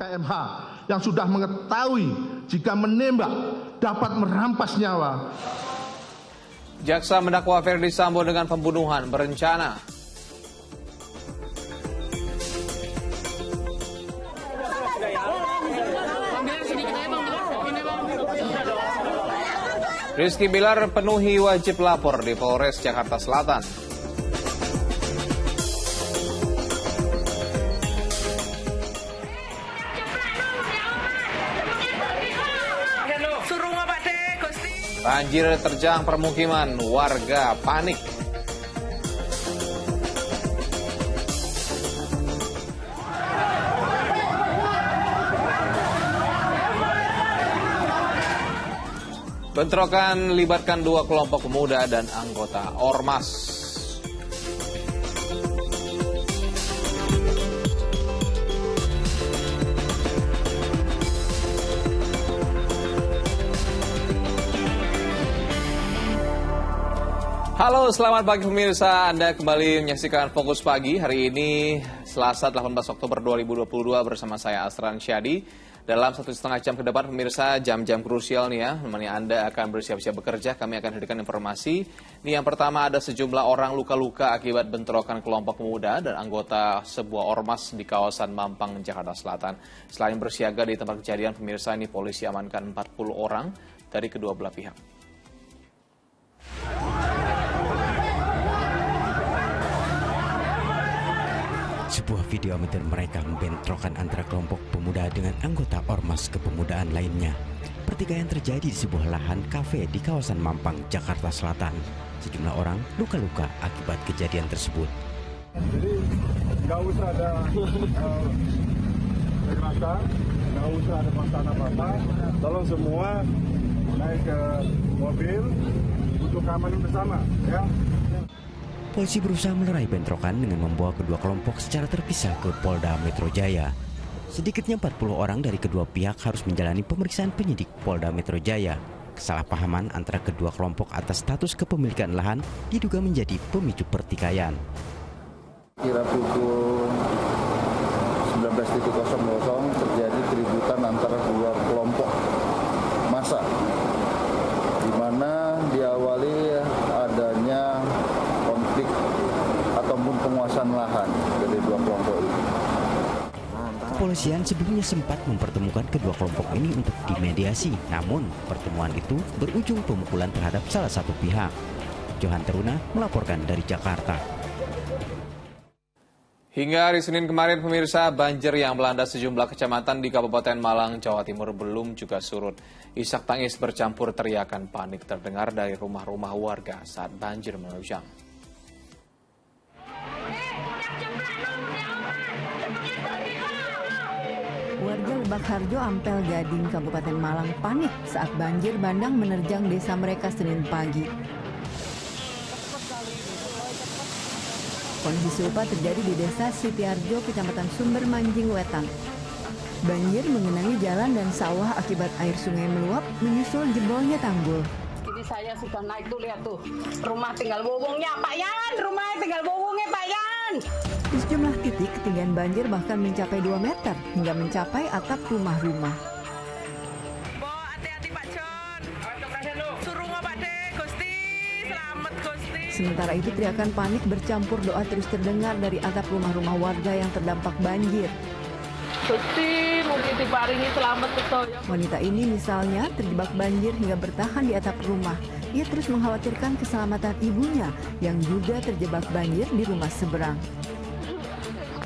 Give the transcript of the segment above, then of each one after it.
KMH yang sudah mengetahui jika menembak dapat merampas nyawa. Jaksa mendakwa Ferdy Sambo dengan pembunuhan berencana. Rizky Bilar penuhi wajib lapor di Polres Jakarta Selatan. Banjir terjang permukiman, warga panik. Bentrokan libatkan dua kelompok pemuda dan anggota Ormas. Halo, selamat pagi pemirsa. Anda kembali menyaksikan Fokus Pagi. Hari ini Selasa 18 Oktober 2022 bersama saya Asran Syadi. Dalam 1,5 jam ke depan pemirsa, jam-jam krusial nih ya. Namanya Anda akan bersiap-siap bekerja. Kami akan hadirkan informasi. Ini yang pertama, ada sejumlah orang luka-luka akibat bentrokan kelompok pemuda dan anggota sebuah ormas di kawasan Mampang, Jakarta Selatan. Selain bersiaga di tempat kejadian pemirsa, ini polisi amankan 40 orang dari kedua belah pihak. Sebuah video amatir merekam bentrokan antara kelompok pemuda dengan anggota ormas kepemudaan lainnya. Pertikaian terjadi di sebuah lahan kafe di kawasan Mampang, Jakarta Selatan. Sejumlah orang luka-luka akibat kejadian tersebut. Jadi nggak usah ada kekerasan, nggak usah ada paksaan apa-apa. Tolong semua naik ke mobil untuk keamanan bersama, ya. Polisi berusaha melerai bentrokan dengan membawa kedua kelompok secara terpisah ke Polda Metro Jaya. Sedikitnya 40 orang dari kedua pihak harus menjalani pemeriksaan penyidik Polda Metro Jaya. Kesalahpahaman antara kedua kelompok atas status kepemilikan lahan diduga menjadi pemicu pertikaian. Kira pukul 19.00 terjadi keributan antara dua kelompok massa, di mana diawali adanya konflik ataupun penguasaan lahan dari dua kelompok ini. Kepolisian sebelumnya sempat mempertemukan kedua kelompok ini untuk dimediasi, namun pertemuan itu berujung pemukulan terhadap salah satu pihak. Johan Teruna melaporkan dari Jakarta. Hingga hari Senin kemarin pemirsa, banjir yang melanda sejumlah kecamatan di Kabupaten Malang, Jawa Timur belum juga surut. Isak tangis bercampur teriakan panik terdengar dari rumah-rumah warga saat banjir menerjang. Warga Lebak Harjo, Ampel Gading, Kabupaten Malang panik saat banjir bandang menerjang desa mereka Senin pagi. Kondisi serupa terjadi di desa Sitiarjo, Kecamatan Sumber Manjing Wetan. Banjir mengenangi jalan dan sawah akibat air sungai meluap menyusul jebolnya tanggul. Ini saya sudah naik tuh, lihat tuh. Rumah tinggal bowongnya Pak Yan, rumahnya tinggal bowongnya Pak Yan. Di sejumlah titik ketinggian banjir bahkan mencapai 2 meter hingga mencapai atap rumah-rumah. Hati-hati Pak John. Suruh Pak Dek, Gusti. Selamat Gusti. Sementara itu teriakan panik bercampur doa terus terdengar dari atap rumah-rumah warga yang terdampak banjir. Gusti, mungkin diparingi selamat betul. Wanita ini misalnya terjebak banjir hingga bertahan di atap rumah. Ia terus mengkhawatirkan keselamatan ibunya yang juga terjebak banjir di rumah seberang.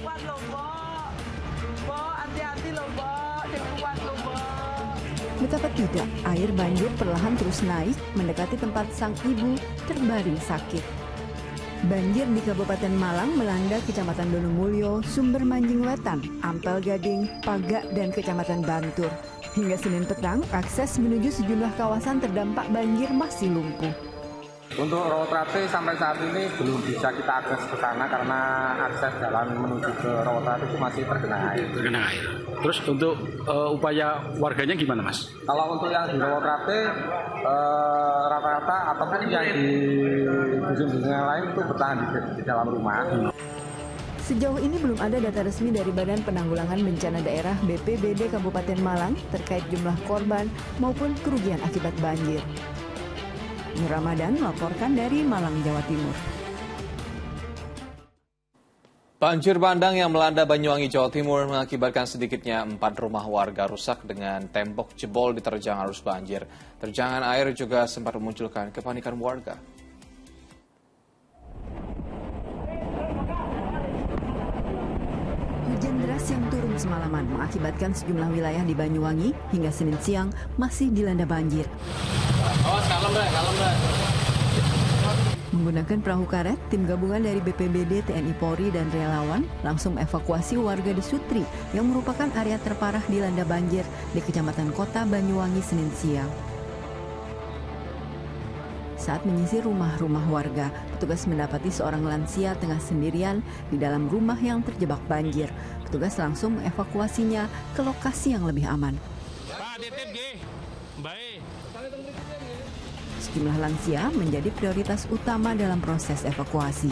Kuat loh, Mbok, hati-hati loh, Mbok. Kuat loh, Mbok. Betapa tidak, air banjir perlahan terus naik mendekati tempat sang ibu terbaring sakit. Banjir di Kabupaten Malang melanda Kecamatan Donomulyo, Sumber Manjing Wetan, Ampel Gading, Pagak, dan Kecamatan Bantur. Hingga Senin petang, akses menuju sejumlah kawasan terdampak banjir masih lumpuh. Untuk Rawotrate sampai saat ini belum bisa kita akses ke sana karena akses jalan menuju ke Rawotrate itu masih tergenang air. Terus untuk upaya warganya gimana, Mas? Kalau untuk yang di Rawotrate rata-rata ataupun yang di dusun-dusun yang lain itu bertahan di dalam rumah. Sejauh ini belum ada data resmi dari Badan Penanggulangan Bencana Daerah BPBD Kabupaten Malang terkait jumlah korban maupun kerugian akibat banjir. Nur Ramadan melaporkan dari Malang, Jawa Timur. Banjir bandang yang melanda Banyuwangi, Jawa Timur mengakibatkan sedikitnya 4 rumah warga rusak dengan tembok jebol diterjang arus banjir. Terjangan air juga sempat memunculkan kepanikan warga. Hujan deras yang turun semalaman mengakibatkan sejumlah wilayah di Banyuwangi hingga Senin siang masih dilanda banjir. Awas, kalem deh. Menggunakan perahu karet, tim gabungan dari BPBD, TNI Polri, dan relawan langsung evakuasi warga di Sutri yang merupakan area terparah dilanda banjir di Kecamatan Kota Banyuwangi Senin siang. Saat menyisir rumah-rumah warga, petugas mendapati seorang lansia tengah sendirian di dalam rumah yang terjebak banjir. Petugas langsung mengevakuasinya ke lokasi yang lebih aman. Sejumlah lansia menjadi prioritas utama dalam proses evakuasi.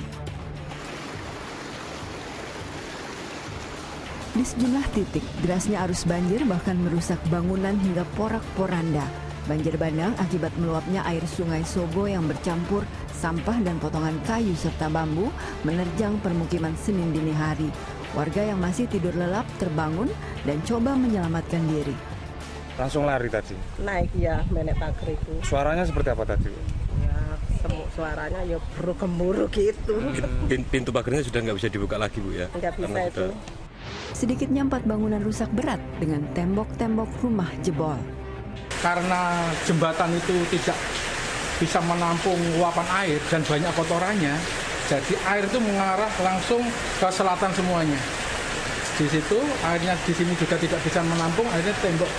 Di sejumlah titik, derasnya arus banjir bahkan merusak bangunan hingga porak-poranda. Banjir bandang akibat meluapnya air sungai Sogo yang bercampur sampah dan potongan kayu serta bambu menerjang permukiman Senin dini hari. Warga yang masih tidur lelap terbangun dan coba menyelamatkan diri. Langsung lari tadi? Naik ya, menek pagar itu. Suaranya seperti apa tadi? Ya, suaranya ya gemuruh gitu. Pintu pagarnya sudah nggak bisa dibuka lagi, Bu, ya? Nggak bisa itu. Sedikitnya 4 bangunan rusak berat dengan tembok-tembok rumah jebol. Karena jembatan itu tidak bisa menampung luapan air dan banyak kotorannya, jadi air itu mengarah langsung ke selatan semuanya. Di situ airnya di sini juga tidak bisa menampung, akhirnya tembok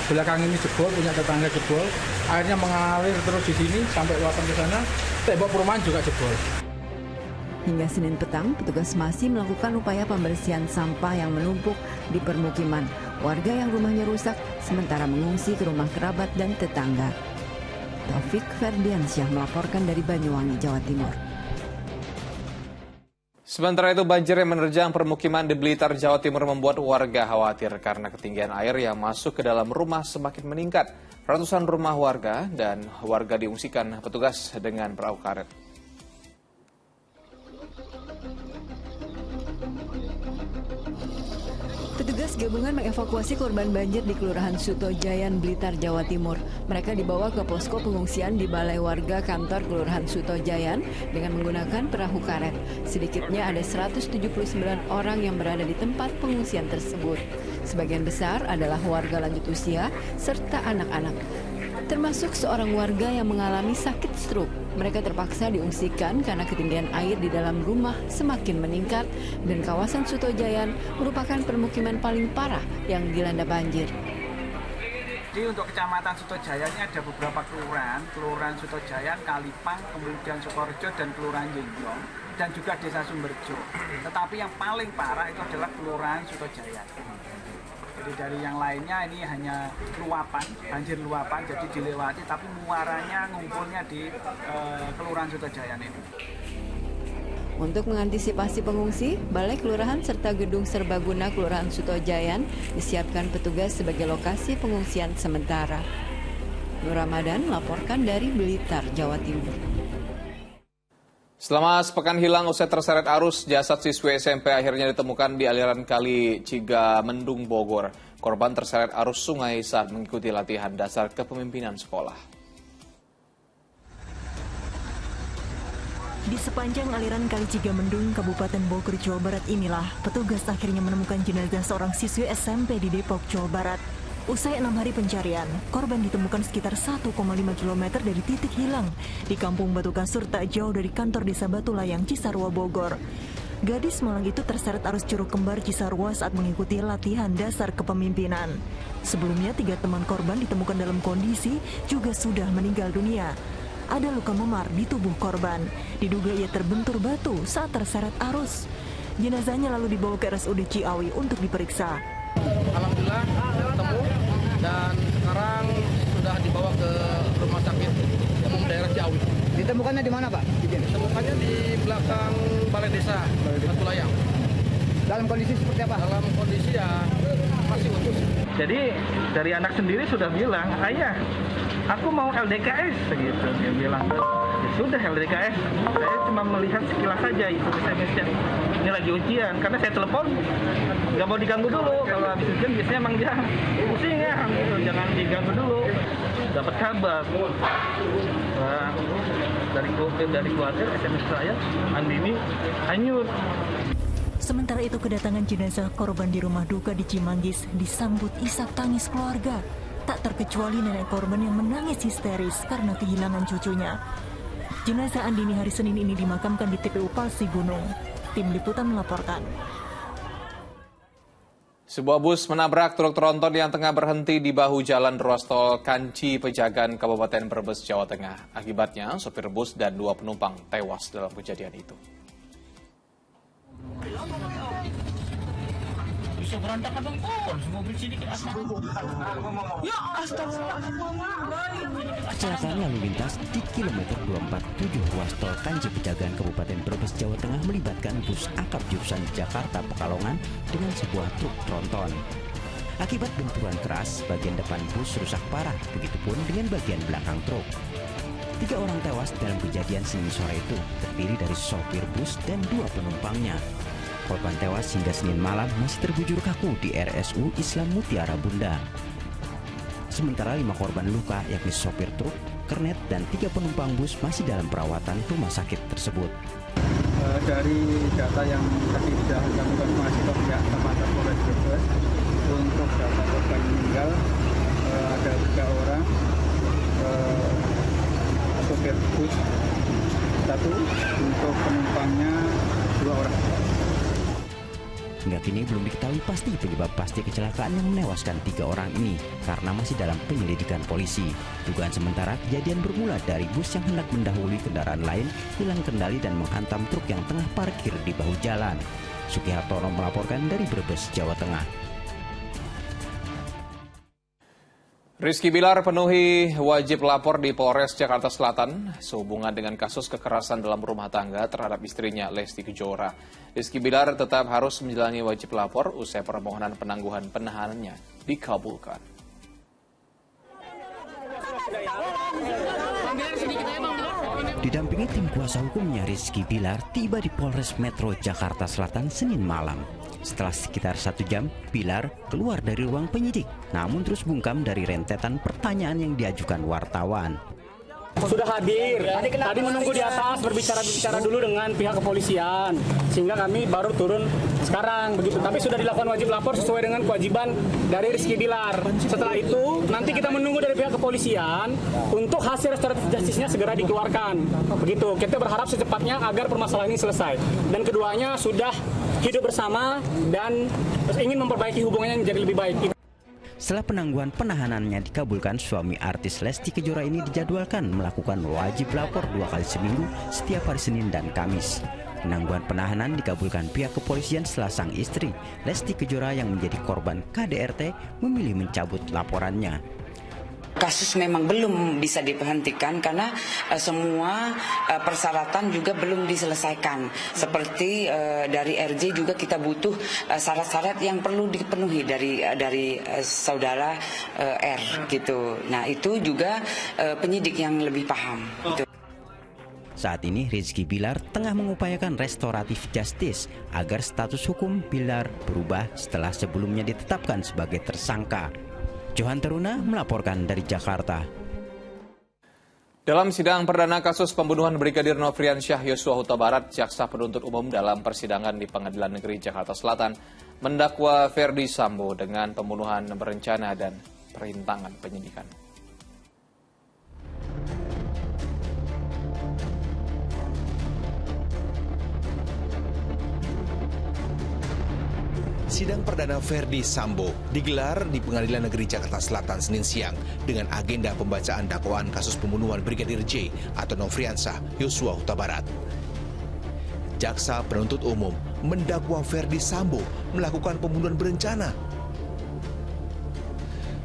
belakang ini jebol, punya tetangga jebol, airnya mengalir terus di sini sampai luapan ke sana, tembok perumahan juga jebol. Hingga Senin petang, petugas masih melakukan upaya pembersihan sampah yang menumpuk di permukiman. Warga yang rumahnya rusak sementara mengungsi ke rumah kerabat dan tetangga. Taufik Ferdiansyah melaporkan dari Banyuwangi, Jawa Timur. Sementara itu banjir yang menerjang permukiman di Blitar, Jawa Timur membuat warga khawatir karena ketinggian air yang masuk ke dalam rumah semakin meningkat. Ratusan rumah warga dan warga diungsikan petugas dengan perahu karet. Petugas gabungan mengevakuasi korban banjir di Kelurahan Sutojayan, Blitar, Jawa Timur. Mereka dibawa ke posko pengungsian di Balai Warga Kantor Kelurahan Sutojayan dengan menggunakan perahu karet. Sedikitnya ada 179 orang yang berada di tempat pengungsian tersebut. Sebagian besar adalah warga lanjut usia serta anak-anak. Termasuk seorang warga yang mengalami sakit stroke. Mereka terpaksa diungsikan karena ketinggian air di dalam rumah semakin meningkat dan kawasan Sutojayan merupakan permukiman paling parah yang dilanda banjir. Jadi untuk Kecamatan Sutojayan ini ada beberapa kelurahan, Kelurahan Sutojayan, Kalipang, kemudian Sukorejo dan Kelurahan Jengjong dan juga Desa Sumberjo. Tetapi yang paling parah itu adalah Kelurahan Sutojayan. Jadi dari yang lainnya ini hanya luapan, banjir luapan, jadi dilewati, tapi muaranya ngumpulnya di Kelurahan Sutojayan ini. Untuk mengantisipasi pengungsi, Balai Kelurahan serta Gedung Serbaguna Kelurahan Sutojayan disiapkan petugas sebagai lokasi pengungsian sementara. Nur Ramadan melaporkan dari Blitar, Jawa Timur. Selama sepekan hilang usai terseret arus, jasad siswi SMP akhirnya ditemukan di aliran kali Cigamendung, Bogor. Korban terseret arus sungai saat mengikuti latihan dasar kepemimpinan sekolah. Di sepanjang aliran kali Cigamendung, Kabupaten Bogor, Jawa Barat inilah petugas akhirnya menemukan jenazah seorang siswi SMP di Depok, Jawa Barat. Usai 6 hari pencarian, korban ditemukan sekitar 1,5 km dari titik hilang di Kampung Batu Kasur tak jauh dari kantor Desa Batu Layang, Cisarua, Bogor. Gadis Malang itu terseret arus Curug Kembar Cisarua saat mengikuti latihan dasar kepemimpinan. Sebelumnya 3 teman korban ditemukan dalam kondisi juga sudah meninggal dunia. Ada luka memar di tubuh korban. Diduga ia terbentur batu saat terseret arus. Jenazahnya lalu dibawa ke RSUD Ciawi untuk diperiksa. Alhamdulillah ketemu dan sekarang sudah dibawa ke rumah sakit umum daerah Ciawi. Ditemukannya di mana, Pak? Ditemukannya di belakang Balai Desa Batu Layang. Dalam kondisi seperti apa? Dalam kondisi ya masih utuh. Jadi dari anak sendiri sudah bilang, ayah, aku mau LDKS, begitu dia bilang. Ya sudah LDKS, saya cuma melihat sekilas saja itu SMS-nya. Ini lagi ujian, karena saya telepon, nggak mau diganggu dulu. Kalau habis ujian biasanya emang dia pusing ya, gitu. Jangan diganggu dulu. Dapat kabar, dari keluarga SMS saya, Andini hanyut. Sementara itu kedatangan jenazah korban di rumah duka di Cimanggis disambut isak tangis keluarga. Tak terkecuali nenek korban yang menangis histeris karena kehilangan cucunya. Jenazah Andini hari Senin ini dimakamkan di TPU Palsi Gunung. Tim Liputan melaporkan. Sebuah bus menabrak truk tronton yang tengah berhenti di bahu jalan ruas tol Kanci Pejagan, Kabupaten Brebes, Jawa Tengah. Akibatnya, sopir bus dan 2 penumpang tewas dalam kejadian itu. Bisa berantakan dong, semua mobil sini ya Kecelakaan lalu lintas di kilometer 247 ruas tol Kanci Pejagan, Kabupaten Brebes, Jawa Tengah melibatkan bus akap jurusan Jakarta Pekalongan dengan sebuah truk tronton. Akibat benturan keras, bagian depan bus rusak parah, begitupun dengan bagian belakang truk. 3 orang tewas dalam kejadian Senin sore itu, terdiri dari sopir bus dan 2 penumpangnya. Korban tewas hingga Senin malam masih terbujur kaku di RSU Islam Mutiara Bunda. Sementara 5 korban luka, yakni sopir truk, kernet, dan 3 penumpang bus masih dalam perawatan rumah sakit tersebut. Dari data yang tadi sudah kami konfirmasi ke pihak Kapolres Brebes, untuk data korban meninggal ada 3 orang, sopir bus 1, untuk penumpangnya 2 orang. Hingga kini belum diketahui pasti penyebab pasti kecelakaan yang menewaskan 3 orang ini karena masih dalam penyelidikan polisi. Dugaan sementara kejadian bermula dari bus yang hendak mendahului kendaraan lain hilang kendali dan menghantam truk yang tengah parkir di bahu jalan. Sukihartono melaporkan dari Brebes, Jawa Tengah. Rizky Bilar penuhi wajib lapor di Polres Jakarta Selatan sehubungan dengan kasus kekerasan dalam rumah tangga terhadap istrinya Lesti Kejora. Rizky Bilar tetap harus menjalani wajib lapor usai permohonan penangguhan penahanannya dikabulkan. Didampingi tim kuasa hukumnya, Rizky Bilar tiba di Polres Metro Jakarta Selatan Senin malam. Setelah sekitar 1 jam, Bilar keluar dari ruang penyidik, namun terus bungkam dari rentetan pertanyaan yang diajukan wartawan. Sudah hadir, tadi menunggu di atas berbicara dulu dengan pihak kepolisian, sehingga kami baru turun sekarang begitu. Tapi sudah dilakukan wajib lapor sesuai dengan kewajiban dari Rizky Bilar. Setelah itu nanti kita menunggu dari pihak kepolisian untuk hasil restoratif justice-nya segera dikeluarkan. Begitu, kita berharap secepatnya agar permasalahan ini selesai. Dan keduanya sudah hidup bersama dan ingin memperbaiki hubungannya menjadi lebih baik. Setelah penangguhan penahanannya dikabulkan, suami artis Lesti Kejora ini dijadwalkan melakukan wajib lapor 2 kali seminggu setiap hari Senin dan Kamis. Penangguhan penahanan dikabulkan pihak kepolisian setelah sang istri, Lesti Kejora yang menjadi korban KDRT, memilih mencabut laporannya. Kasus memang belum bisa diberhentikan karena semua persyaratan juga belum diselesaikan. Seperti dari RJ juga kita butuh syarat-syarat yang perlu dipenuhi dari saudara R gitu. Nah itu juga penyidik yang lebih paham. Gitu. Saat ini Rizky Bilar tengah mengupayakan restoratif justice agar status hukum Bilar berubah setelah sebelumnya ditetapkan sebagai tersangka. Johan Teruna melaporkan dari Jakarta. Dalam sidang perdana kasus pembunuhan Brigadir Nofriansyah Yosua Huta Barat, jaksa penuntut umum dalam persidangan di Pengadilan Negeri Jakarta Selatan mendakwa Ferdi Sambo dengan pembunuhan berencana dan perintangan penyidikan. Sidang perdana Ferdi Sambo digelar di Pengadilan Negeri Jakarta Selatan Senin siang dengan agenda pembacaan dakwaan kasus pembunuhan Brigadir J atau Nofriansyah Yosua Huta Barat. Jaksa penuntut umum mendakwa Ferdi Sambo melakukan pembunuhan berencana.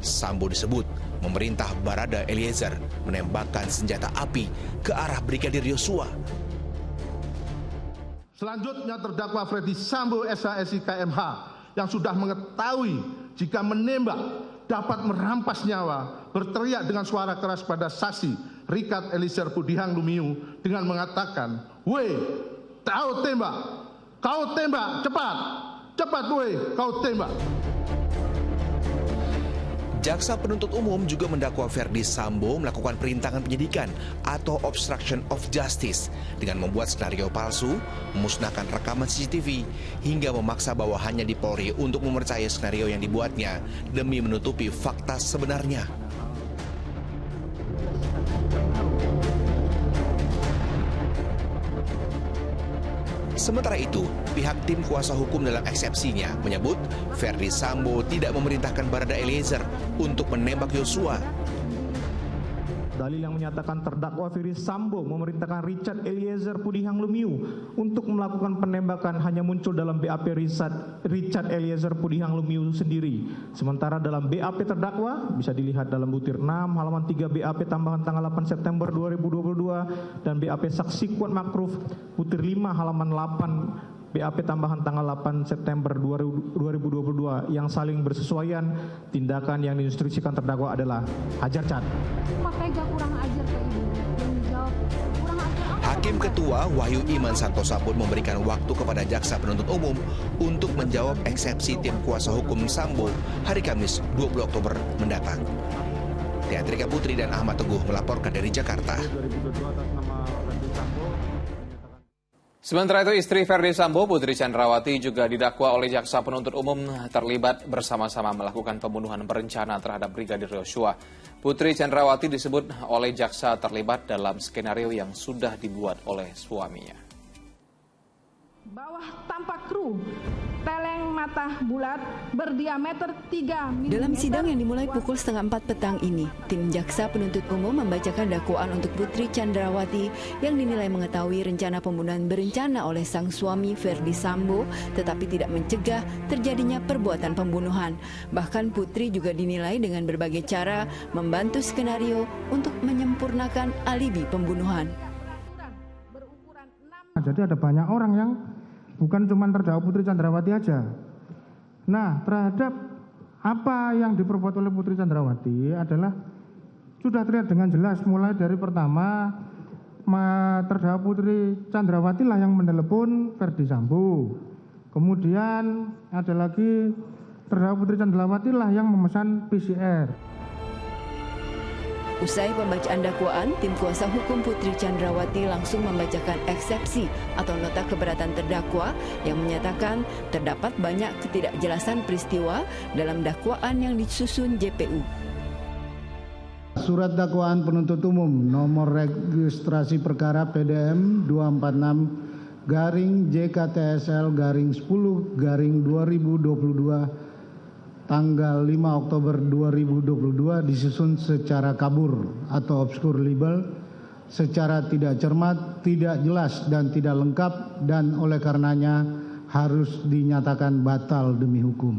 Sambo disebut memerintah Barada Eliezer menembakkan senjata api ke arah Brigadir Yosua. Selanjutnya terdakwa Ferdi Sambo SHSI KMH yang sudah mengetahui jika menembak dapat merampas nyawa, berteriak dengan suara keras pada saksi Richard Eliezer Pudihang Lumiu dengan mengatakan, "Weh, kau tembak, cepat weh, kau tembak." Jaksa penuntut umum juga mendakwa Ferdi Sambo melakukan perintangan penyidikan atau obstruction of justice dengan membuat skenario palsu, memusnahkan rekaman CCTV, hingga memaksa bawahannya di Polri untuk mempercayai skenario yang dibuatnya demi menutupi fakta sebenarnya. Sementara itu, pihak tim kuasa hukum dalam eksepsinya menyebut Ferdi Sambo tidak memerintahkan Barada Eliezer untuk menembak Yosua. Dalil yang menyatakan terdakwa Ferdi Sambo memerintahkan Richard Eliezer Pudihang Lumiu untuk melakukan penembakan hanya muncul dalam BAP Richard Eliezer Pudihang Lumiu sendiri. Sementara dalam BAP terdakwa bisa dilihat dalam butir 6 halaman 3 BAP tambahan tanggal 8 September 2022 dan BAP saksi Kuat Makruf butir 5 halaman 8 BAP tambahan tanggal 8 September 2022 yang saling bersesuaian. Tindakan yang diinstruksikan terdakwa adalah hajar cat. Kurang ajar ke ibu. Yang dijawab kurang ajar. Hakim Ketua Wahyu Iman Santosa pun memberikan waktu kepada jaksa penuntut umum untuk menjawab eksepsi tim kuasa hukum Sambo hari Kamis 20 Oktober mendatang. Teatrika Putri dan Ahmad Teguh melaporkan dari Jakarta. Sementara itu istri Ferdi Sambo, Putri Chandrawati juga didakwa oleh jaksa penuntut umum terlibat bersama-sama melakukan pembunuhan berencana terhadap Brigadir Yosua. Putri Chandrawati disebut oleh jaksa terlibat dalam skenario yang sudah dibuat oleh suaminya. Bawah tampak kru, teleng mata bulat berdiameter 3 mm. Dalam sidang yang dimulai pukul 3:30 petang ini, tim jaksa penuntut umum membacakan dakwaan untuk Putri Chandrawati yang dinilai mengetahui rencana pembunuhan berencana oleh sang suami Ferdi Sambo, tetapi tidak mencegah terjadinya perbuatan pembunuhan. Bahkan Putri juga dinilai dengan berbagai cara membantu skenario untuk menyempurnakan alibi pembunuhan. Jadi ada banyak orang yang bukan cuma terdakwa Putri Chandrawati aja. Nah, terhadap apa yang diperbuat oleh Putri Chandrawati adalah sudah terlihat dengan jelas mulai dari pertama terdakwa Putri Chandrawati lah yang menelepon Ferdi Sambo. Kemudian ada lagi terdakwa Putri Chandrawati lah yang memesan PCR. Usai pembacaan dakwaan, tim kuasa hukum Putri Chandrawati langsung membacakan eksepsi atau nota keberatan terdakwa yang menyatakan terdapat banyak ketidakjelasan peristiwa dalam dakwaan yang disusun JPU. Surat dakwaan penuntut umum nomor registrasi perkara PDM 246-JKTSL-10-2022 tanggal 5 Oktober 2022 disusun secara kabur atau obskur libel, secara tidak cermat, tidak jelas dan tidak lengkap, dan oleh karenanya harus dinyatakan batal demi hukum.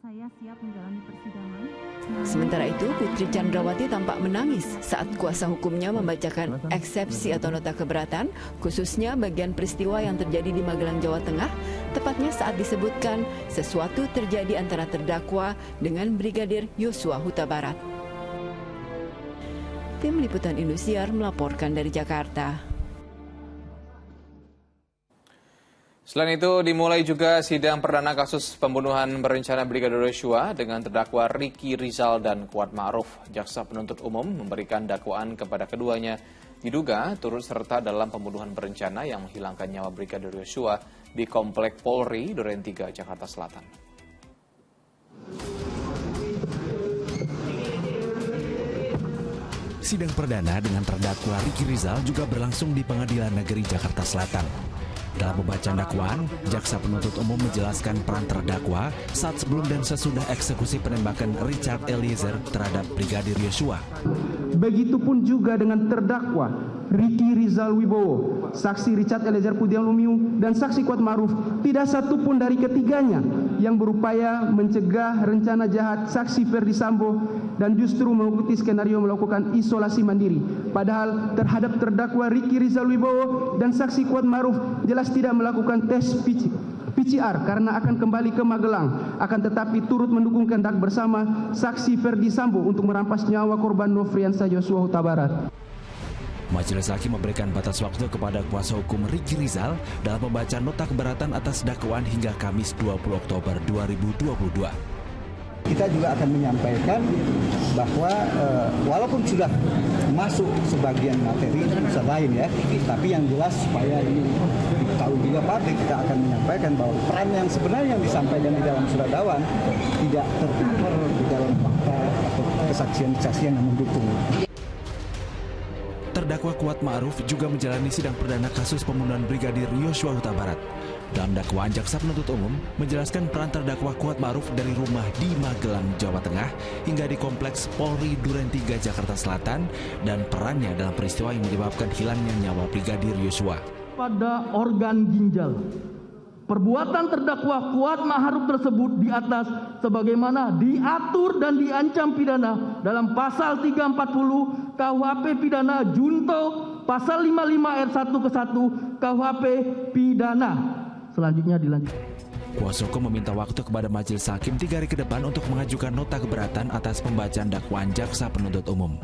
Saya siap menjalani persidangan. Sementara itu, Putri Chandrawati tampak menangis saat kuasa hukumnya membacakan eksepsi atau nota keberatan, khususnya bagian peristiwa yang terjadi di Magelang, Jawa Tengah, tepatnya saat disebutkan sesuatu terjadi antara terdakwa dengan Brigadir Yosua Huta Barat. Tim Liputan Indosiar melaporkan dari Jakarta. Selain itu, dimulai juga sidang perdana kasus pembunuhan berencana Brigadir Yosua dengan terdakwa Ricky Rizal dan Kuat Ma'ruf. Jaksa penuntut umum memberikan dakwaan kepada keduanya diduga turut serta dalam pembunuhan berencana yang menghilangkan nyawa Brigadir Yosua di Komplek Polri Duren 3, Jakarta Selatan. Sidang perdana dengan terdakwa Ricky Rizal juga berlangsung di Pengadilan Negeri Jakarta Selatan. Dalam pembacaan dakwaan, jaksa penuntut umum menjelaskan peran terdakwa saat sebelum dan sesudah eksekusi penembakan Richard Eliezer terhadap Brigadir Yosua. Begitupun juga dengan terdakwa Ricky Rizal Wibowo, saksi Richard Eliezer Pudihang Lumiu, dan saksi Kuat Ma'ruf. Tidak satu pun dari ketiganya yang berupaya mencegah rencana jahat saksi Ferdi Sambo dan justru mengikuti skenario melakukan isolasi mandiri. Padahal terhadap terdakwa Ricky Rizal Wibowo dan saksi Kuat Ma'ruf jelas tidak melakukan tes PCR karena akan kembali ke Magelang, akan tetapi turut mendukung kehendak bersama saksi Ferdi Sambo untuk merampas nyawa korban Nofriansah Yosua Huta Barat. Majelis Hakim memberikan batas waktu kepada kuasa hukum Ricky Rizal dalam pembacaan nota keberatan atas dakwaan hingga Kamis 20 Oktober 2022. Kita juga akan menyampaikan bahwa walaupun sudah masuk sebagian materi lain ya, tapi yang jelas supaya ini diketahui juga publik, kita akan menyampaikan bahwa peran yang sebenarnya yang disampaikan di dalam surat dakwaan tidak tercover di dalam fakta atau kesaksian-kesaksian yang mendukung. Terdakwa Kuat Ma'ruf juga menjalani sidang perdana kasus pembunuhan Brigadir Yosua Huta Barat. Dalam dakwaan, jaksa penuntut umum menjelaskan peran terdakwa Kuat Ma'ruf dari rumah di Magelang, Jawa Tengah hingga di kompleks Polri Duren 3 Jakarta Selatan dan perannya dalam peristiwa yang menyebabkan hilangnya nyawa Brigadir Yosua. Pada organ ginjal, perbuatan terdakwa Kuat Ma'ruf tersebut di atas sebagaimana diatur dan diancam pidana dalam pasal 340 KUHP pidana junto pasal 55 ayat 1 ke 1 KUHP pidana. Selanjutnya dilanjut. Kuasa hukum meminta waktu kepada majelis hakim 3 hari ke depan untuk mengajukan nota keberatan atas pembacaan dakwaan jaksa penuntut umum.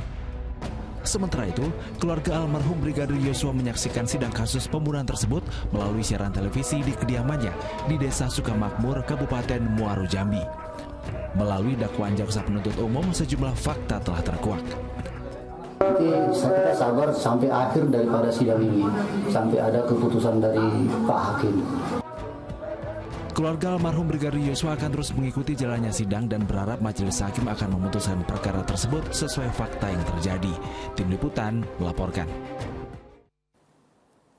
Sementara itu, keluarga almarhum Brigadir Yosua menyaksikan sidang kasus pembunuhan tersebut melalui siaran televisi di kediamannya di Desa Sukamakmur, Kabupaten Muaru, Jambi. Melalui dakwaan jaksa penuntut umum, sejumlah fakta telah terkuak. Kita sabar sampai akhir daripada sidang ini, sampai ada keputusan dari Pak Hakim. Keluarga almarhum Brigadir Yosua akan terus mengikuti jalannya sidang dan berharap majelis hakim akan memutuskan perkara tersebut sesuai fakta yang terjadi. Tim Liputan melaporkan.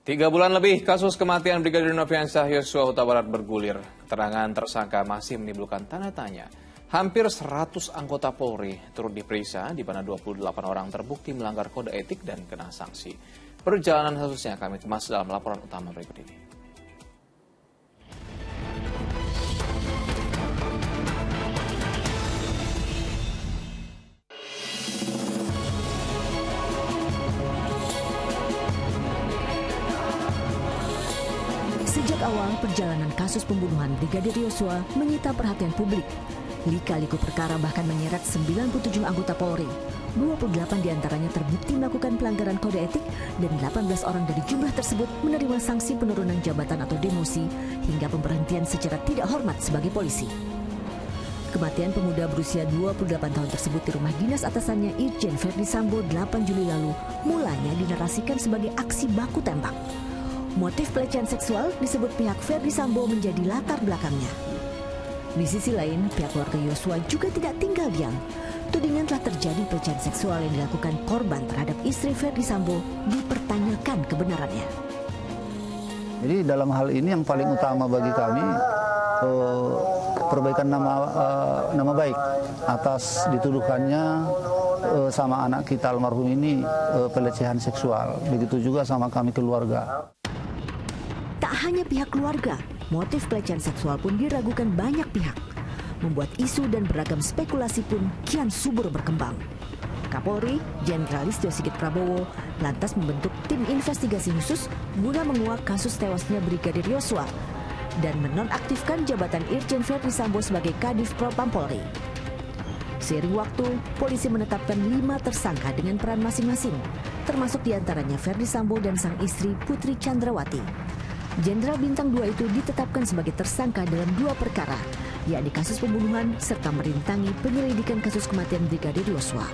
3 bulan lebih kasus kematian Brigadir Nofriansah Yosua Huta Barat bergulir. Keterangan tersangka masih menimbulkan tanda tanya. Hampir 100 anggota Polri turut diperiksa, di mana 28 orang terbukti melanggar kode etik dan kena sanksi. Perjalanan kasusnya kami kemas dalam laporan utama berikut ini. Sejak awal, perjalanan kasus pembunuhan Brigadir Yosua menyita perhatian publik. Lika-liku perkara bahkan menyeret 97 anggota Polri. 28 diantaranya terbukti melakukan pelanggaran kode etik dan 18 orang dari jumlah tersebut menerima sanksi penurunan jabatan atau demosi hingga pemberhentian secara tidak hormat sebagai polisi. Kematian pemuda berusia 28 tahun tersebut di rumah dinas atasannya Irjen Ferdi Sambo 8 Juli lalu mulanya dinarasikan sebagai aksi baku tembak. Motif pelecehan seksual disebut pihak Ferdi Sambo menjadi latar belakangnya. Di sisi lain, pihak keluarga Yosua juga tidak tinggal diam. Tudingan telah terjadi pelecehan seksual yang dilakukan korban terhadap istri Ferdi Sambo dipertanyakan kebenarannya. Jadi dalam hal ini yang paling utama bagi kami perbaikan nama baik atas dituduhkannya sama anak kita almarhum ini pelecehan seksual. Begitu juga sama kami keluarga. Tak hanya pihak keluarga, motif pelecehan seksual pun diragukan banyak pihak. Membuat isu dan beragam spekulasi pun kian subur berkembang. Kapolri, Jenderal Listio Sigit Prabowo, lantas membentuk tim investigasi khusus guna menguak kasus tewasnya Brigadir Yosua dan menonaktifkan jabatan Irjen Ferdi Sambo sebagai Kadif Propam Polri. Seiring waktu, polisi menetapkan 5 tersangka dengan peran masing-masing, termasuk diantaranya Ferdi Sambo dan sang istri Putri Chandrawati. Jenderal Bintang 2 itu ditetapkan sebagai tersangka dalam 2 perkara, yakni kasus pembunuhan serta merintangi penyelidikan kasus kematian Brigadir Yosua.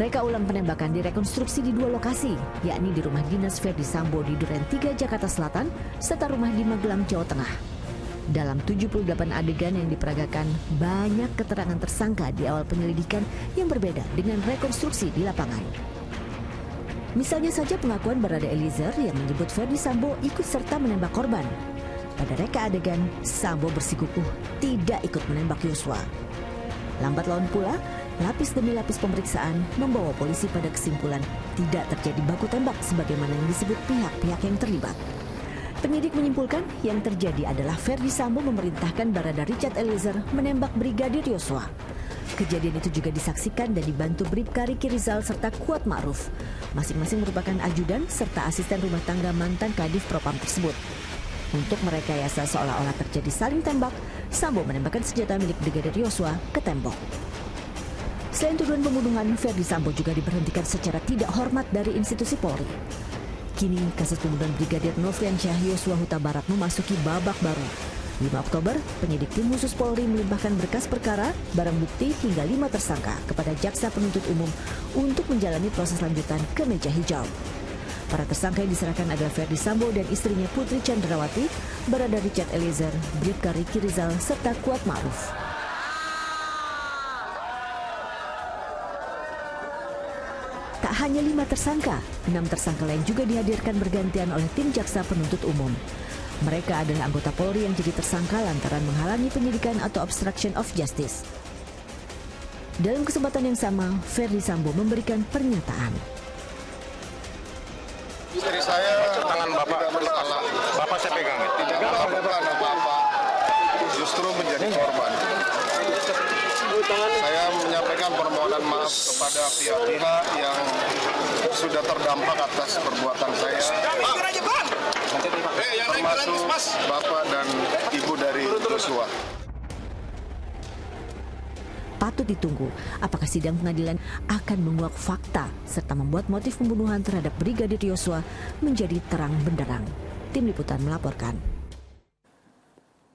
Reka ulang penembakan direkonstruksi di 2 lokasi, yakni di rumah dinas Ferdi Sambo di Duren 3 Jakarta Selatan serta rumah di Magelang, Jawa Tengah. Dalam 78 adegan yang diperagakan, banyak keterangan tersangka di awal penyelidikan yang berbeda dengan rekonstruksi di lapangan. Misalnya saja pengakuan Barada Eliezer yang menyebut Ferdi Sambo ikut serta menembak korban. Pada reka adegan, Sambo bersikukuh tidak ikut menembak Yosua. Lambat laun pula, lapis demi lapis pemeriksaan membawa polisi pada kesimpulan tidak terjadi baku tembak sebagaimana yang disebut pihak-pihak yang terlibat. Penyidik menyimpulkan yang terjadi adalah Ferdi Sambo memerintahkan Barada Richard Eliezer menembak Brigadir Yosua. Kejadian itu juga disaksikan dan dibantu Bribka Riki Rizal serta Kuat Ma'ruf. Masing-masing merupakan ajudan serta asisten rumah tangga mantan Kadif Propam tersebut. Untuk merekayasa seolah-olah terjadi saling tembak, Sambo menembakkan senjata milik Brigadir Yosua ke tembok. Selain tuduhan pembunuhan, Ferdi Sambo juga diberhentikan secara tidak hormat dari institusi Polri. Kini, kasus pembunuhan Brigadir Nofriansyah Yosua Huta Barat memasuki babak baru. 5 Oktober, penyidik tim khusus Polri melimpahkan berkas perkara, barang bukti hingga 5 tersangka kepada Jaksa Penuntut Umum untuk menjalani proses lanjutan ke meja hijau. Para tersangka yang diserahkan adalah Ferdi Sambo dan istrinya Putri Chandrawati, Barada Richard Eliezer, Bribka Riki Rizal, serta Kuat Ma'ruf. Tak hanya 5 tersangka, 6 tersangka lain juga dihadirkan bergantian oleh tim Jaksa Penuntut Umum. Mereka adalah anggota Polri yang jadi tersangka lantaran menghalangi penyidikan atau obstruction of justice. Dalam kesempatan yang sama, Ferdi Sambo memberikan pernyataan. Istri saya tangan bapak bersalah. Bapak saya pegang. Bapak bukan apa-apa, justru menjadi korban. Saya menyampaikan permohonan maaf kepada pihak-pihak yang sudah terdampak atas perbuatan saya, termasuk bapak dan ibu dari Yosua. Patut ditunggu apakah sidang pengadilan akan menguak fakta serta membuat motif pembunuhan terhadap Brigadir Yosua menjadi terang benderang. Tim Liputan melaporkan.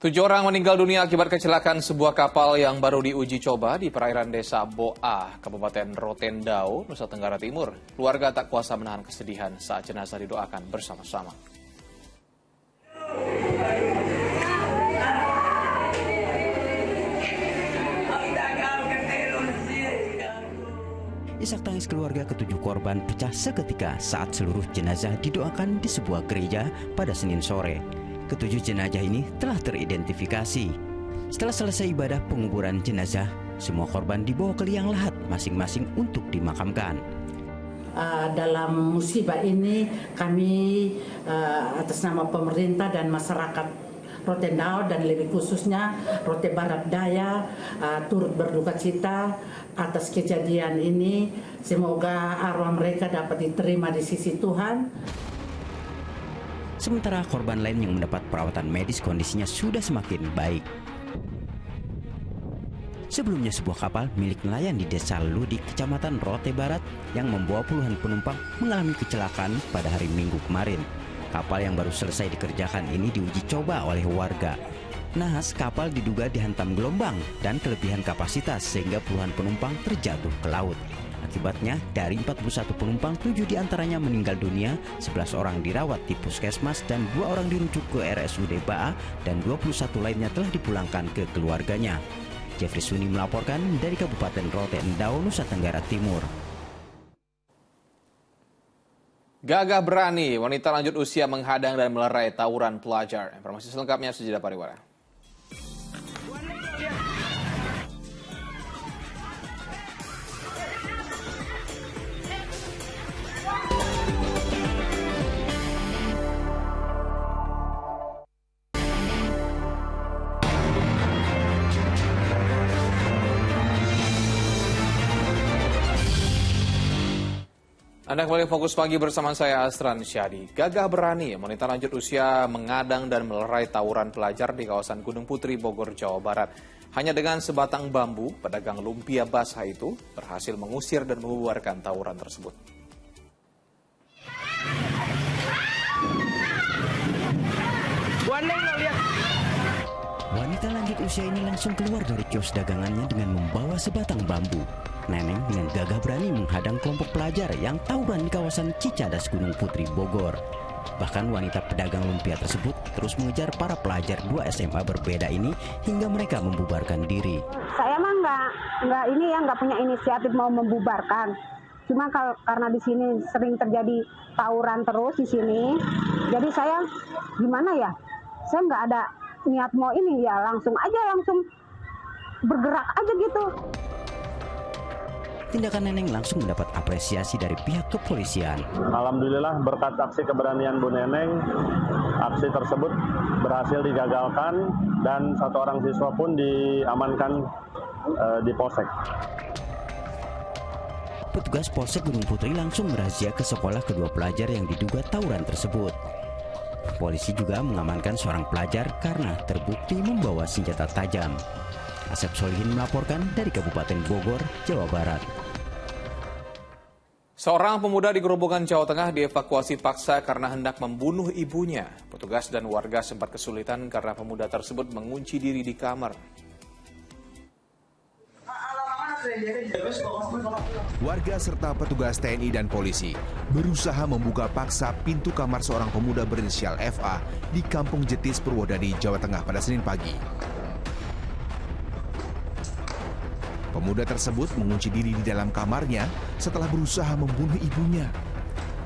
7 orang meninggal dunia akibat kecelakaan sebuah kapal yang baru diuji coba di perairan desa Boa, Kabupaten Rotendao, Nusa Tenggara Timur. Keluarga tak kuasa menahan kesedihan saat jenazah didoakan bersama-sama. Isak tangis keluarga ketujuh korban pecah seketika saat seluruh jenazah didoakan di sebuah gereja pada Senin sore. Ketujuh jenazah ini telah teridentifikasi. Setelah selesai ibadah penguburan jenazah, semua korban dibawa ke liang lahat masing-masing untuk dimakamkan. Dalam musibah ini kami atas nama pemerintah dan masyarakat Rotendao dan lebih khususnya Rote Barat Daya turut berduka cita atas kejadian ini. Semoga arwah mereka dapat diterima di sisi Tuhan. Sementara korban lain yang mendapat perawatan medis kondisinya sudah semakin baik. Sebelumnya sebuah kapal milik nelayan di Desa Ludik, Kecamatan Rote Barat yang membawa puluhan penumpang mengalami kecelakaan pada hari Minggu kemarin. Kapal yang baru selesai dikerjakan ini diuji coba oleh warga. Nahas kapal diduga dihantam gelombang dan kelebihan kapasitas sehingga puluhan penumpang terjatuh ke laut. Akibatnya, dari 41 penumpang, 7 diantaranya meninggal dunia, 11 orang dirawat di puskesmas, dan 2 orang dirujuk ke RSUD Baa, dan 21 lainnya telah dipulangkan ke keluarganya. Jeffrey Suni melaporkan dari Kabupaten Rotendao, Nusa Tenggara Timur. Gagah berani, wanita lanjut usia menghadang dan melerai tawuran pelajar. Informasi selengkapnya sejenak pariwara. Anda kembali Fokus Pagi bersama saya Asran Syadi. Gagah berani, wanita lanjut usia mengadang dan melerai tawuran pelajar di kawasan Gunung Putri, Bogor, Jawa Barat. Hanya dengan sebatang bambu, pedagang lumpia basah itu berhasil mengusir dan membubarkan tawuran tersebut. Wanita lanjut usia ini langsung keluar dari kios dagangannya dengan membawa sebatang bambu. Neneng dengan gagah berani menghadang kelompok pelajar yang tawuran di kawasan Cicadas, Gunung Putri, Bogor. Bahkan wanita pedagang lumpia tersebut terus mengejar para pelajar 2 SMA berbeda ini hingga mereka membubarkan diri. Saya mah nggak punya inisiatif mau membubarkan. Cuma karena di sini sering terjadi tawuran terus di sini, jadi saya gimana ya? Saya nggak ada niat mau ini ya, langsung bergerak aja gitu. tindakan Neneng langsung mendapat apresiasi dari pihak kepolisian. Alhamdulillah berkat aksi keberanian Bu Neneng, aksi tersebut berhasil digagalkan dan 1 orang siswa pun diamankan di Polsek. Petugas Polsek Gunung Putri langsung merazia ke sekolah kedua pelajar yang diduga tawuran tersebut. Polisi juga mengamankan seorang pelajar karena terbukti membawa senjata tajam. Asep Solihin melaporkan dari Kabupaten Bogor, Jawa Barat. Seorang pemuda di Grobogan, Jawa Tengah dievakuasi paksa karena hendak membunuh ibunya. Petugas dan warga sempat kesulitan karena pemuda tersebut mengunci diri di kamar. Warga serta petugas TNI dan polisi berusaha membuka paksa pintu kamar seorang pemuda berinisial FA di Kampung Jetis, Purwodadi, Jawa Tengah pada Senin pagi. Pemuda tersebut mengunci diri di dalam kamarnya setelah berusaha membunuh ibunya.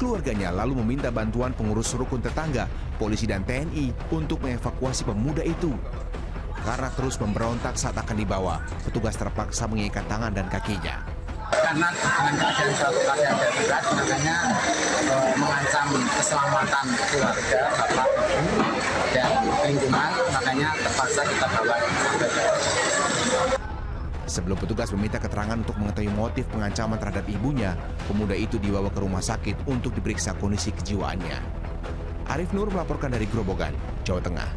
Keluarganya lalu meminta bantuan pengurus rukun tetangga, polisi dan TNI untuk mengevakuasi pemuda itu. Karena terus memberontak saat akan dibawa, petugas terpaksa mengikat tangan dan kakinya. Karena dengan keadaan suatu keadaan darurat, makanya mengancam keselamatan keluarga, bapak, dan lingkungan, makanya terpaksa kita bawa. Sebelum petugas meminta keterangan untuk mengetahui motif pengancaman terhadap ibunya, pemuda itu dibawa ke rumah sakit untuk diperiksa kondisi kejiwaannya. Arif Nur melaporkan dari Grobogan, Jawa Tengah.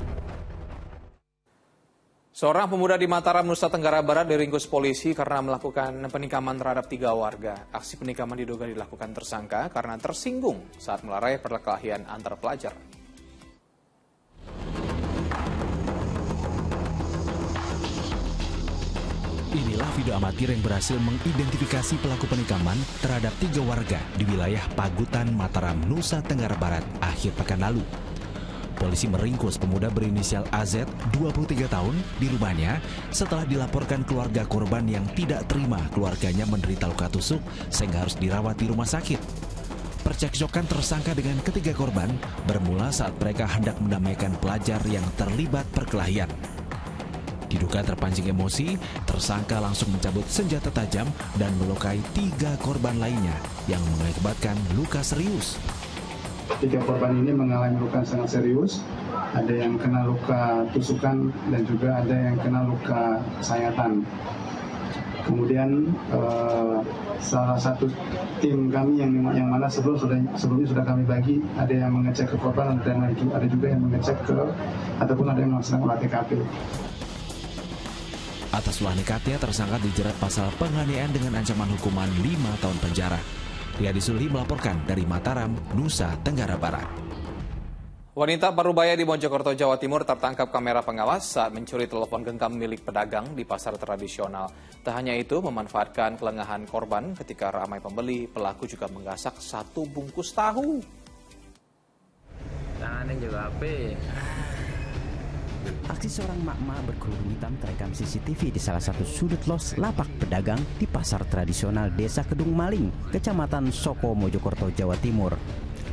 Seorang pemuda di Mataram, Nusa Tenggara Barat diringkus polisi karena melakukan penikaman terhadap 3 warga. Aksi penikaman diduga dilakukan tersangka karena tersinggung saat melerai perkelahian antar pelajar. Inilah video amatir yang berhasil mengidentifikasi pelaku penikaman terhadap 3 warga di wilayah Pagutan, Mataram, Nusa Tenggara Barat akhir pekan lalu. Polisi meringkus pemuda berinisial AZ, 23 tahun, di rumahnya setelah dilaporkan keluarga korban yang tidak terima keluarganya menderita luka tusuk sehingga harus dirawat di rumah sakit. Percekcokan tersangka dengan ketiga korban bermula saat mereka hendak mendamaikan pelajar yang terlibat perkelahian. Diduga terpancing emosi, tersangka langsung mencabut senjata tajam dan melukai 3 korban lainnya yang mengakibatkan luka serius. 3 korban ini mengalami luka sangat serius, ada yang kena luka tusukan dan juga ada yang kena luka sayatan. Kemudian salah satu tim kami yang mana sebelumnya sudah kami bagi, ada yang mengecek ke korban dan ada juga yang mengecek ke ataupun ada yang melaksanakan olah TKP. Atas ulah nekatnya, tersangka dijerat pasal penganiayaan dengan ancaman hukuman 5 tahun penjara. Riyadi Sulhi melaporkan dari Mataram, Nusa Tenggara Barat. Wanita Parubaya di Mojokerto, Jawa Timur tertangkap kamera pengawas saat mencuri telepon genggam milik pedagang di pasar tradisional. Tak hanya itu, memanfaatkan kelengahan korban ketika ramai pembeli, pelaku juga menggasak 1 bungkus tahu. Tangannya juga HP. Aksi seorang mak-mak berkerudung hitam terekam CCTV di salah satu sudut los lapak pedagang di pasar tradisional Desa Kedung Maling, Kecamatan Soko, Mojokerto, Jawa Timur.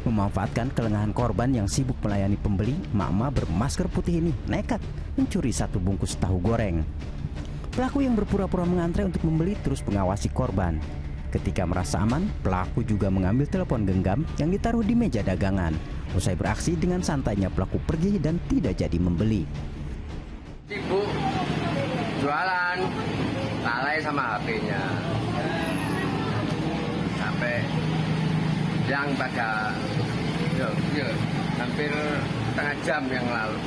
Memanfaatkan kelengahan korban yang sibuk melayani pembeli, mak-mak bermasker putih ini nekat mencuri 1 bungkus tahu goreng. Pelaku yang berpura-pura mengantre untuk membeli terus mengawasi korban. Ketika merasa aman, pelaku juga mengambil telepon genggam yang ditaruh di meja dagangan. Usai beraksi, dengan santainya pelaku pergi dan tidak jadi membeli. Ibu jualan, lalai sama HP-nya. Sampai yang pada hampir setengah jam yang lalu.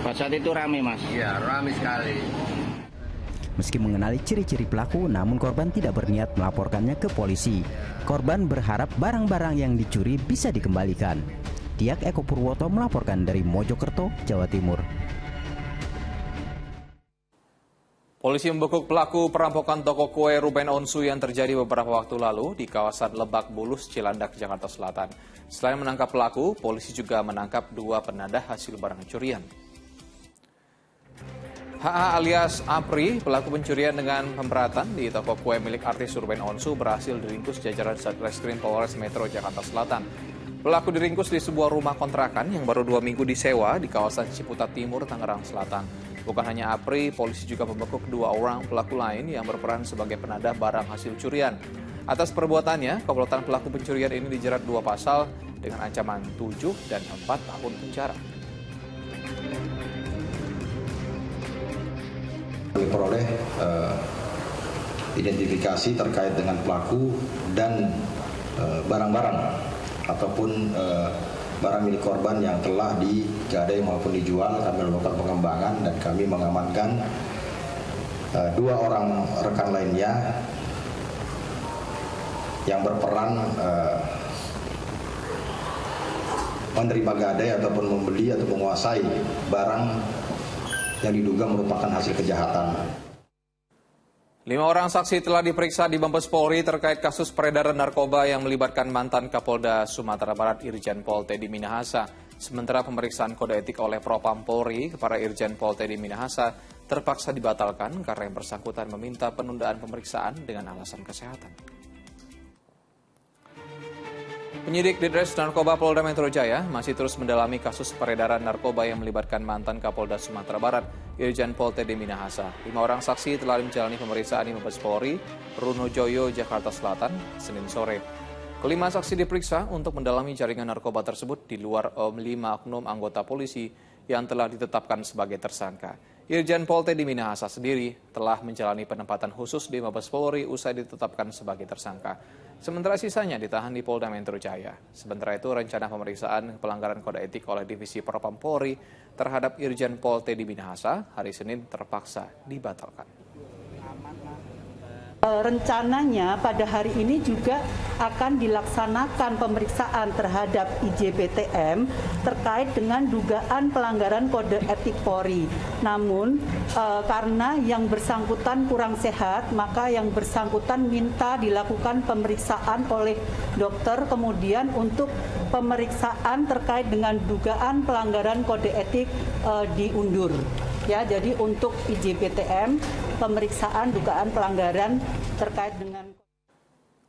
Pada saat itu rame, Mas? Iya, rame sekali. Meski mengenali ciri-ciri pelaku, namun korban tidak berniat melaporkannya ke polisi. Korban berharap barang-barang yang dicuri bisa dikembalikan. Diak Eko Purwoto melaporkan dari Mojokerto, Jawa Timur. Polisi membekuk pelaku perampokan toko kue Ruben Onsu yang terjadi beberapa waktu lalu di kawasan Lebak Bulus, Cilandak, Jakarta Selatan. Selain menangkap pelaku, polisi juga menangkap 2 penadah hasil barang curian. HA alias Apri, pelaku pencurian dengan pemberatan di toko kue milik artis Ruben Onsu, berhasil diringkus jajaran Satreskrim Polres Metro Jakarta Selatan. Pelaku diringkus di sebuah rumah kontrakan yang baru 2 minggu disewa di kawasan Ciputat Timur, Tangerang Selatan. Bukan hanya Apri, polisi juga membekuk 2 orang pelaku lain yang berperan sebagai penadah barang hasil curian. Atas perbuatannya, komplotan pelaku pencurian ini dijerat 2 pasal dengan ancaman 7 dan 4 tahun penjara. Kami peroleh identifikasi terkait dengan pelaku dan barang-barang ataupun barang milik korban yang telah digadai maupun dijual. Kami melakukan pengembangan dan kami mengamankan 2 orang rekan lainnya yang berperan menerima gadai ataupun membeli atau menguasai barang yang diduga merupakan hasil kejahatan. 5 orang saksi telah diperiksa di Mabes Polri terkait kasus peredaran narkoba yang melibatkan mantan Kapolda Sumatera Barat Irjen Pol Teddy Minahasa. Sementara pemeriksaan kode etik oleh Propam Polri kepada Irjen Pol Teddy Minahasa terpaksa dibatalkan karena yang bersangkutan meminta penundaan pemeriksaan dengan alasan kesehatan. Penyidik Ditres Narkoba Polda Metro Jaya masih terus mendalami kasus peredaran narkoba yang melibatkan mantan Kapolda Sumatera Barat, Irjen Pol Teddy Minahasa. 5 orang saksi telah menjalani pemeriksaan di Mabes Polri, Runojoyo, Jakarta Selatan, Senin sore. Kelima saksi diperiksa untuk mendalami jaringan narkoba tersebut di luar 5 oknum anggota polisi yang telah ditetapkan sebagai tersangka. Irjen Pol Teddy Minahasa sendiri telah menjalani penempatan khusus di Mabes Polri usai ditetapkan sebagai tersangka. Sementara sisanya ditahan di Polda Metro Jaya. Sementara itu rencana pemeriksaan pelanggaran kode etik oleh Divisi Propam Polri terhadap Irjen Pol Teddy Minahasa hari Senin terpaksa dibatalkan. Rencananya pada hari ini juga akan dilaksanakan pemeriksaan terhadap IJPTM terkait dengan dugaan pelanggaran kode etik Polri. Namun karena yang bersangkutan kurang sehat, maka yang bersangkutan minta dilakukan pemeriksaan oleh dokter, kemudian untuk pemeriksaan terkait dengan dugaan pelanggaran kode etik diundur. Ya, jadi untuk IJPTM pemeriksaan dugaan pelanggaran terkait dengan.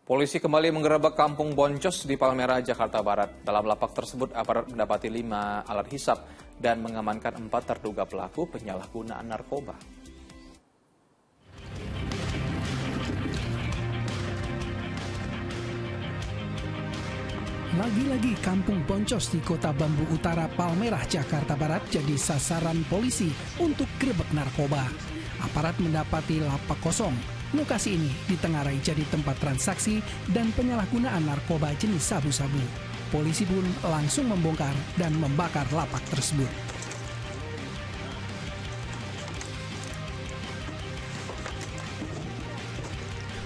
Polisi kembali menggerebek Kampung Boncos di Palmerah, Jakarta Barat. Dalam lapak tersebut, aparat mendapati 5 alat hisap dan mengamankan 4 terduga pelaku penyalahgunaan narkoba. Lagi-lagi Kampung Boncos di Kota Bambu Utara, Palmerah, Jakarta Barat jadi sasaran polisi untuk gerebek narkoba. Aparat mendapati lapak kosong. Lokasi ini ditengarai jadi tempat transaksi dan penyalahgunaan narkoba jenis sabu-sabu. Polisi pun langsung membongkar dan membakar lapak tersebut.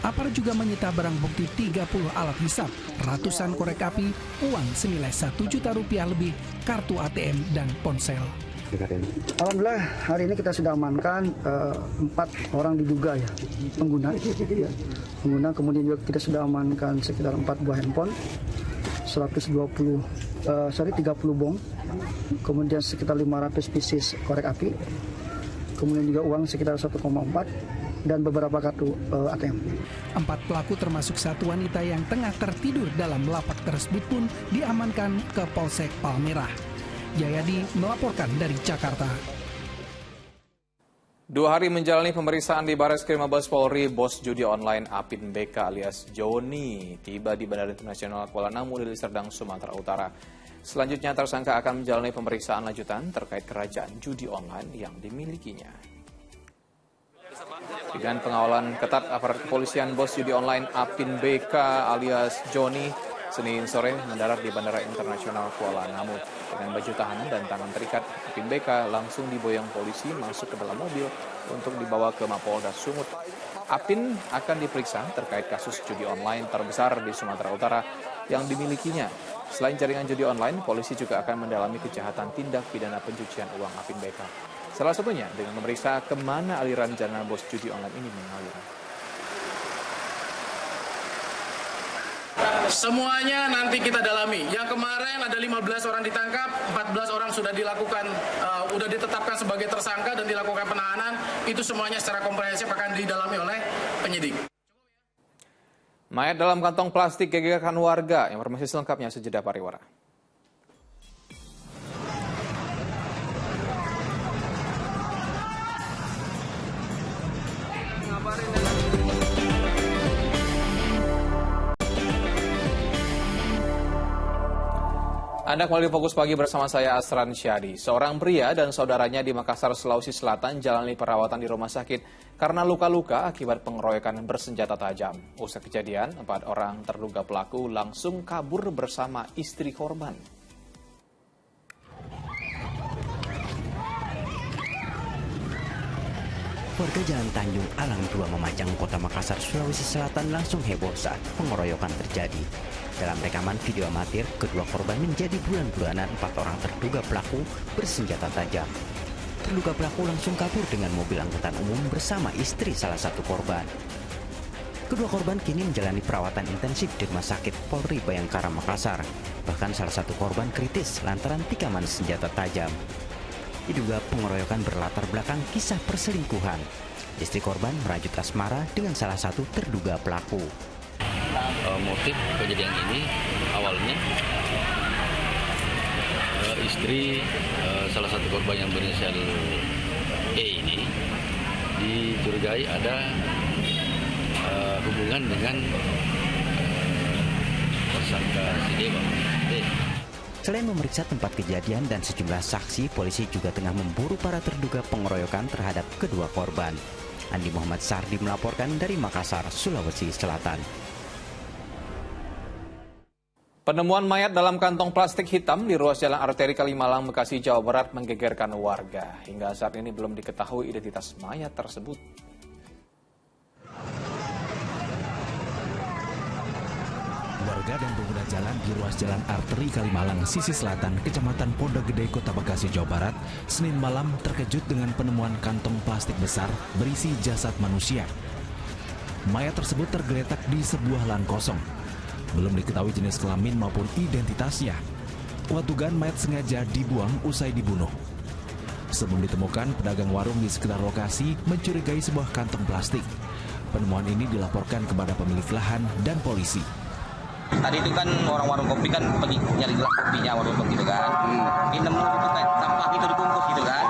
Aparat juga menyita barang bukti 30 alat hisap, ratusan korek api, uang senilai Rp1 juta lebih, kartu ATM, dan ponsel. Alhamdulillah hari ini kita sudah amankan 4 orang diduga ya pengguna, kemudian juga kita sudah amankan sekitar 4 buah handphone, 30 bong, kemudian sekitar 500 pieces korek api, kemudian juga uang sekitar 1,4 dan beberapa kartu ATM. 4 pelaku termasuk 1 wanita yang tengah tertidur dalam lapak tersebut pun diamankan ke Polsek Palmerah. Jayadi melaporkan dari Jakarta. 2 hari menjalani pemeriksaan di Barreskrim Mabes Polri, bos judi online Apin BK alias Joni tiba di Bandara Internasional Kuala Namu, Deli Serdang, Sumatera Utara. Selanjutnya tersangka akan menjalani pemeriksaan lanjutan terkait kerajaan judi online yang dimilikinya. Dengan pengawalan ketat aparat kepolisian, bos judi online Apin BK alias Joni Senin sore mendarat di Bandara Internasional Kuala Namu. Dengan baju tahanan dan tangan terikat, Apin BK langsung diboyong polisi masuk ke dalam mobil untuk dibawa ke Mapolda Sumut. Apin akan diperiksa terkait kasus judi online terbesar di Sumatera Utara yang dimilikinya. Selain jaringan judi online, polisi juga akan mendalami kejahatan tindak pidana pencucian uang Apin BK. Salah satunya dengan memeriksa kemana aliran dana bos judi online ini mengalir. Semuanya nanti kita dalami. Yang kemarin ada 15 orang ditangkap, 14 orang sudah dilakukan, sudah ditetapkan sebagai tersangka dan dilakukan penahanan. Itu semuanya secara komprehensif akan didalami oleh penyidik. Mayat dalam kantong plastik gegerkan warga. Informasi selengkapnya sejedah pariwara. Anda kembali Fokus Pagi bersama saya Asran Syadi. Seorang pria dan saudaranya di Makassar, Sulawesi Selatan jalani perawatan di rumah sakit karena luka-luka akibat pengeroyokan bersenjata tajam. Usai kejadian, 4 orang terduga pelaku langsung kabur bersama istri korban. Warga Jalan Tanjung Alang 2 Memajang, Kota Makassar, Sulawesi Selatan langsung heboh saat pengeroyokan terjadi. Dalam rekaman video amatir, kedua korban menjadi bulan-bulanan 4 orang terduga pelaku bersenjata tajam. Terduga pelaku langsung kabur dengan mobil angkutan umum bersama istri salah satu korban. Kedua korban kini menjalani perawatan intensif di Rumah Sakit Polri Bayangkara, Makassar. Bahkan salah satu korban kritis lantaran tikaman senjata tajam. Diduga pengeroyokan berlatar belakang kisah perselingkuhan. Istri korban merajut asmara dengan salah satu terduga pelaku. Motif kejadian ini awalnya istri salah satu korban yang berinisial E ini dicurigai ada hubungan dengan tersangka si Dewa. Selain memeriksa tempat kejadian dan sejumlah saksi, polisi juga tengah memburu para terduga pengeroyokan terhadap kedua korban. Andi Muhammad Sardi melaporkan dari Makassar, Sulawesi Selatan. Penemuan mayat dalam kantong plastik hitam di ruas jalan arteri Kalimalang, Bekasi, Jawa Barat menggegerkan warga. Hingga saat ini belum diketahui identitas mayat tersebut. Warga dan pengguna jalan di ruas jalan arteri Kalimalang, sisi selatan, Kecamatan Pondok Gede, Kota Bekasi, Jawa Barat, Senin malam terkejut dengan penemuan kantong plastik besar berisi jasad manusia. Mayat tersebut tergeletak di sebuah lahan kosong. Belum diketahui jenis kelamin maupun identitasnya. Kuat dugaan mayat sengaja dibuang usai dibunuh. Sebelum ditemukan, pedagang warung di sekitar lokasi mencurigai sebuah kantong plastik. Penemuan ini dilaporkan kepada pemilik lahan dan polisi. Tadi itu kan orang warung kopi kan pergi nyari gelas kopinya warung kopi gitu kan. Minum itu kayak sampah itu dibungkus gitu kan.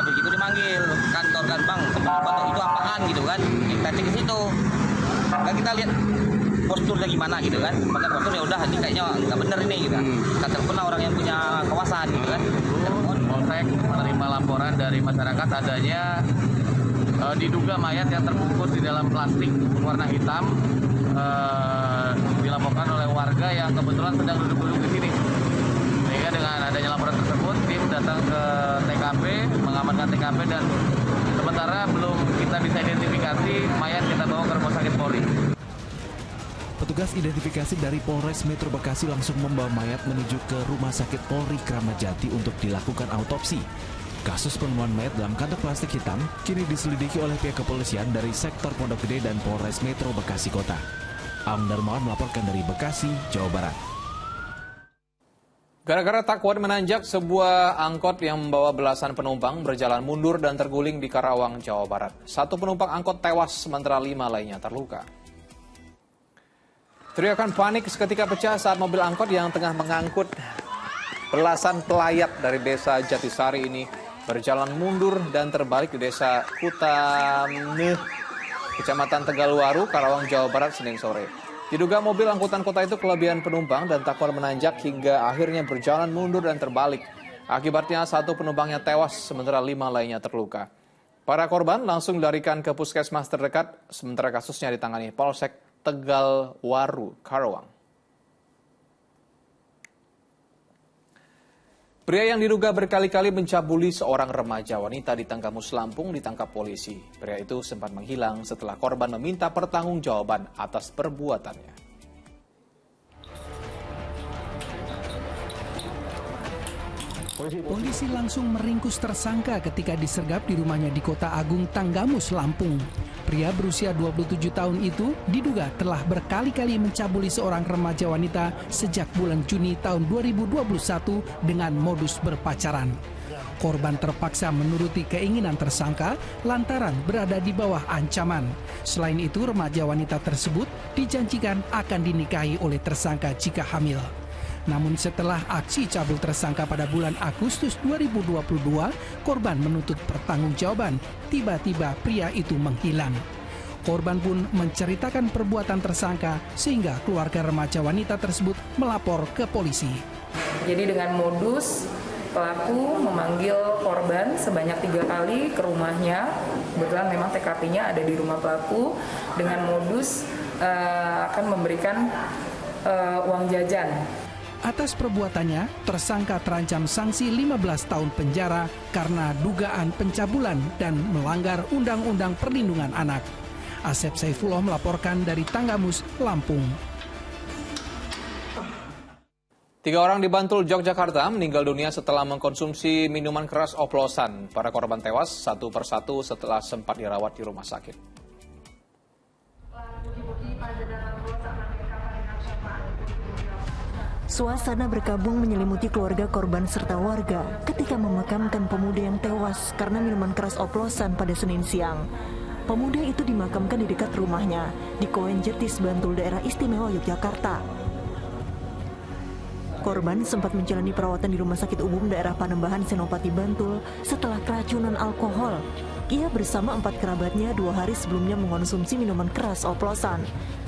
Habis itu dimanggil kantor kan, Bang, itu apaan gitu kan. Kita cek ke situ. Kan kita lihat posturnya gimana gitu kan. Pakai postur ya udah ini kayaknya nggak bener ini gitu kan. Kita telepon orang yang punya kawasan gitu kan. Polsek menerima laporan dari masyarakat adanya diduga mayat yang terbungkus di dalam plastik warna hitam. Dilaporkan oleh warga yang kebetulan sedang duduk-duduk di sini. Sehingga dengan adanya laporan tersebut, tim datang ke TKP, mengamankan TKP dan sementara belum kita bisa identifikasi mayat kita bawa ke Rumah Sakit Polri. Petugas identifikasi dari Polres Metro Bekasi langsung membawa mayat menuju ke Rumah Sakit Polri Kramat Jati untuk dilakukan autopsi. Kasus penemuan mayat dalam kantong plastik hitam kini diselidiki oleh pihak kepolisian dari sektor Pondok Gede dan Polres Metro Bekasi Kota. Aung Darmawan melaporkan dari Bekasi, Jawa Barat. Gara-gara tak kuat menanjak, sebuah angkot yang membawa belasan penumpang berjalan mundur dan terguling di Karawang, Jawa Barat. 1 penumpang angkot tewas, sementara 5 lainnya terluka. Teriakan panik seketika pecah saat mobil angkot yang tengah mengangkut belasan pelayat dari desa Jatisari ini berjalan mundur dan terbalik di desa Kutaneh, Kecamatan Tegalwaru, Karawang, Jawa Barat, Senin sore. Diduga mobil angkutan kota itu kelebihan penumpang dan tak kuat menanjak hingga akhirnya berjalan mundur dan terbalik. Akibatnya 1 penumpangnya tewas, sementara 5 lainnya terluka. Para korban langsung dilarikan ke puskesmas terdekat, sementara kasusnya ditangani Polsek Tegalwaru, Karawang. Pria yang diduga berkali-kali mencabuli seorang remaja wanita di Tanggamus, Lampung ditangkap polisi. Pria itu sempat menghilang setelah korban meminta pertanggungjawaban atas perbuatannya. Polisi langsung meringkus tersangka ketika disergap di rumahnya di Kota Agung, Tanggamus, Lampung. Pria berusia 27 tahun itu diduga telah berkali-kali mencabuli seorang remaja wanita sejak bulan Juni tahun 2021 dengan modus berpacaran. Korban terpaksa menuruti keinginan tersangka lantaran berada di bawah ancaman. Selain itu, remaja wanita tersebut dijanjikan akan dinikahi oleh tersangka jika hamil. Namun setelah aksi cabul tersangka pada bulan Agustus 2022, korban menuntut pertanggungjawaban. Tiba-tiba pria itu menghilang. Korban pun menceritakan perbuatan tersangka sehingga keluarga remaja wanita tersebut melapor ke polisi. Jadi dengan modus pelaku memanggil korban sebanyak 3 kali ke rumahnya. Kebetulan memang TKP-nya ada di rumah pelaku dengan modus akan memberikan uang jajan. Atas perbuatannya, tersangka terancam sanksi 15 tahun penjara karena dugaan pencabulan dan melanggar Undang-Undang Perlindungan Anak. Asep Saifullah melaporkan dari Tanggamus, Lampung. 3 orang di Bantul, Yogyakarta meninggal dunia setelah mengkonsumsi minuman keras oplosan. Para korban tewas satu persatu setelah sempat dirawat di rumah sakit. Suasana berkabung menyelimuti keluarga korban serta warga ketika memakamkan pemuda yang tewas karena minuman keras oplosan pada Senin siang. Pemuda itu dimakamkan di dekat rumahnya di Koen Jetis, Bantul, daerah istimewa Yogyakarta. Korban sempat menjalani perawatan di Rumah Sakit Umum Daerah Panembahan, Senopati, Bantul setelah keracunan alkohol. Ia bersama 4 kerabatnya 2 hari sebelumnya mengonsumsi minuman keras oplosan.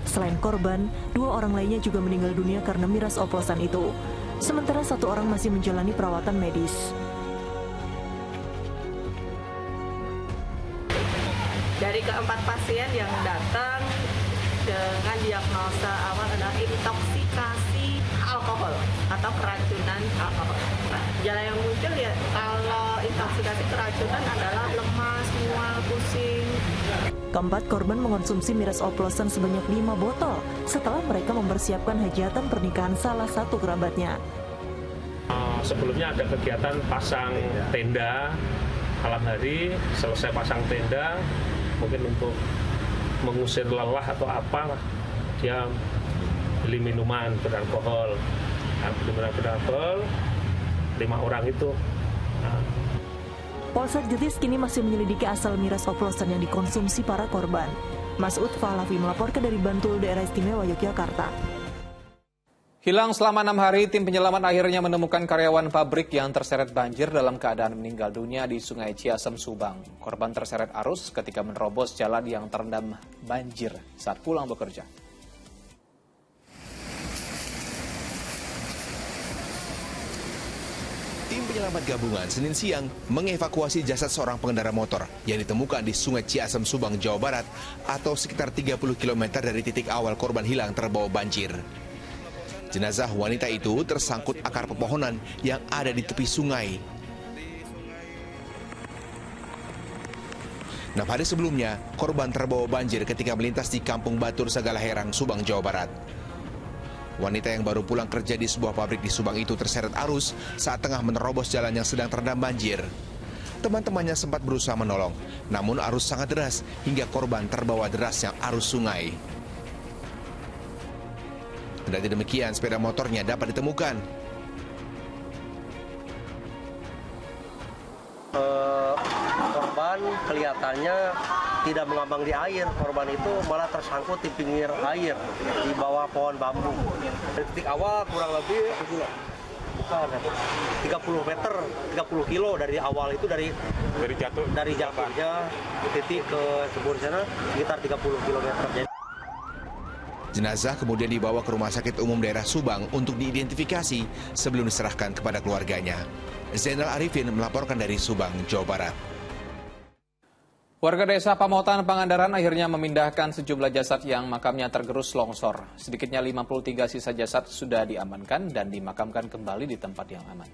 Selain korban, 2 orang lainnya juga meninggal dunia karena miras oplosan itu. Sementara 1 orang masih menjalani perawatan medis. Dari keempat pasien yang datang dengan diagnosa awal adalah intoksikasi alkohol atau keracunan alkohol. Gejala yang muncul ya kalau intoksikasi keracunan adalah lemas, mual, pusing. Keempat korban mengonsumsi miras oplosan sebanyak 5 botol setelah mereka mempersiapkan hajatan pernikahan salah satu kerabatnya. Sebelumnya ada kegiatan pasang tenda malam hari, selesai pasang tenda mungkin untuk mengusir lelah atau apa, dia beli minuman beralkohol. Beli minuman beralkohol 5 orang itu. Polsek Jetis kini masih menyelidiki asal miras oplosan yang dikonsumsi para korban. Masud Falafi melaporkan dari Bantul, daerah istimewa Yogyakarta. Hilang selama 6 hari, tim penyelamat akhirnya menemukan karyawan pabrik yang terseret banjir dalam keadaan meninggal dunia di Sungai Ciasem, Subang. Korban terseret arus ketika menerobos jalan yang terendam banjir saat pulang bekerja. Tim penyelamat gabungan Senin siang mengevakuasi jasad seorang pengendara motor yang ditemukan di Sungai Ciasem, Subang, Jawa Barat atau sekitar 30 km dari titik awal korban hilang terbawa banjir. Jenazah wanita itu tersangkut akar pepohonan yang ada di tepi sungai. 6 hari sebelumnya, korban terbawa banjir ketika melintas di Kampung Batur, Sagalaherang, Subang, Jawa Barat. Wanita yang baru pulang kerja di sebuah pabrik di Subang itu terseret arus saat tengah menerobos jalan yang sedang terendam banjir. Teman-temannya sempat berusaha menolong, namun arus sangat deras hingga korban terbawa derasnya arus sungai. Kendati demikian, sepeda motornya dapat ditemukan. Korban kelihatannya tidak mengambang di air. Korban itu malah tersangkut di pinggir air di bawah pohon bambu. Dari titik awal kurang lebih 30 meter, 30 kilo dari awal itu dari jatuhnya titik ke sebur sana sekitar 30 kilometer. Jenazah kemudian dibawa ke Rumah Sakit Umum Daerah Subang untuk diidentifikasi sebelum diserahkan kepada keluarganya. Zainal Arifin melaporkan dari Subang, Jawa Barat. Warga desa Pamotan, Pangandaran akhirnya memindahkan sejumlah jasad yang makamnya tergerus longsor. Sedikitnya 53 sisa jasad sudah diamankan dan dimakamkan kembali di tempat yang aman.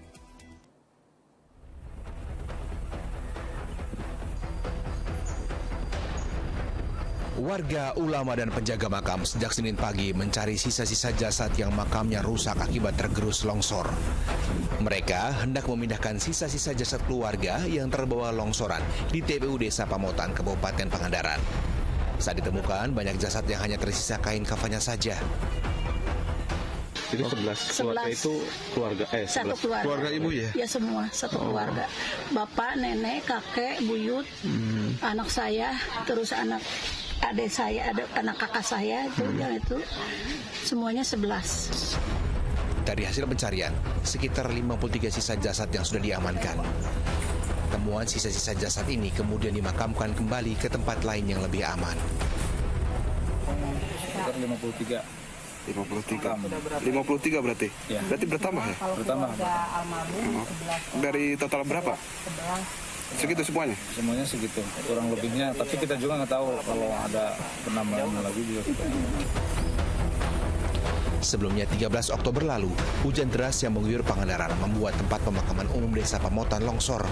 Warga, ulama, dan penjaga makam sejak Senin pagi mencari sisa-sisa jasad yang makamnya rusak akibat tergerus longsor. Mereka hendak memindahkan sisa-sisa jasad keluarga yang terbawa longsoran di TPU Desa Pamotan, Kabupaten Pangandaran. Saat ditemukan, banyak jasad yang hanya tersisa kain kafannya saja. Jadi 11 keluarga itu keluarga satu keluarga ibu ya? Ya semua satu keluarga. Bapak, nenek, kakek, buyut, anak saya, terus anak adik saya, ada anak kakak saya itu yang itu semuanya 11. Dari hasil pencarian, sekitar 53 sisa jasad yang sudah diamankan. Temuan sisa-sisa jasad ini kemudian dimakamkan kembali ke tempat lain yang lebih aman. Sekitar 53 53 berarti? Ya. Berarti bertambah ya? Bertambah. Dari total berapa? Segitu semuanya? Semuanya segitu, kurang lebihnya. Tapi kita juga nggak tahu kalau ada penambahan lagi juga kita. Sebelumnya 13 Oktober lalu, hujan deras yang mengguyur Pangandaran membuat tempat pemakaman umum Desa Pamotan longsor.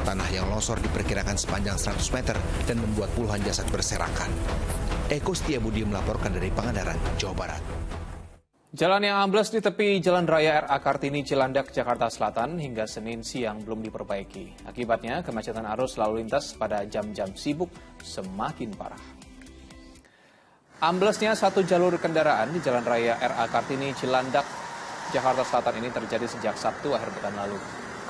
Tanah yang longsor diperkirakan sepanjang 100 meter dan membuat puluhan jasad berserakan. Eko Setiabudi melaporkan dari Pangandaran, Jawa Barat. Jalan yang ambles di tepi Jalan Raya RA Kartini Cilandak, Jakarta Selatan hingga Senin siang belum diperbaiki. Akibatnya, kemacetan arus lalu lintas pada jam-jam sibuk semakin parah. Amblesnya satu jalur kendaraan di Jalan Raya RA Kartini Cilandak, Jakarta Selatan ini terjadi sejak Sabtu akhir pekan lalu.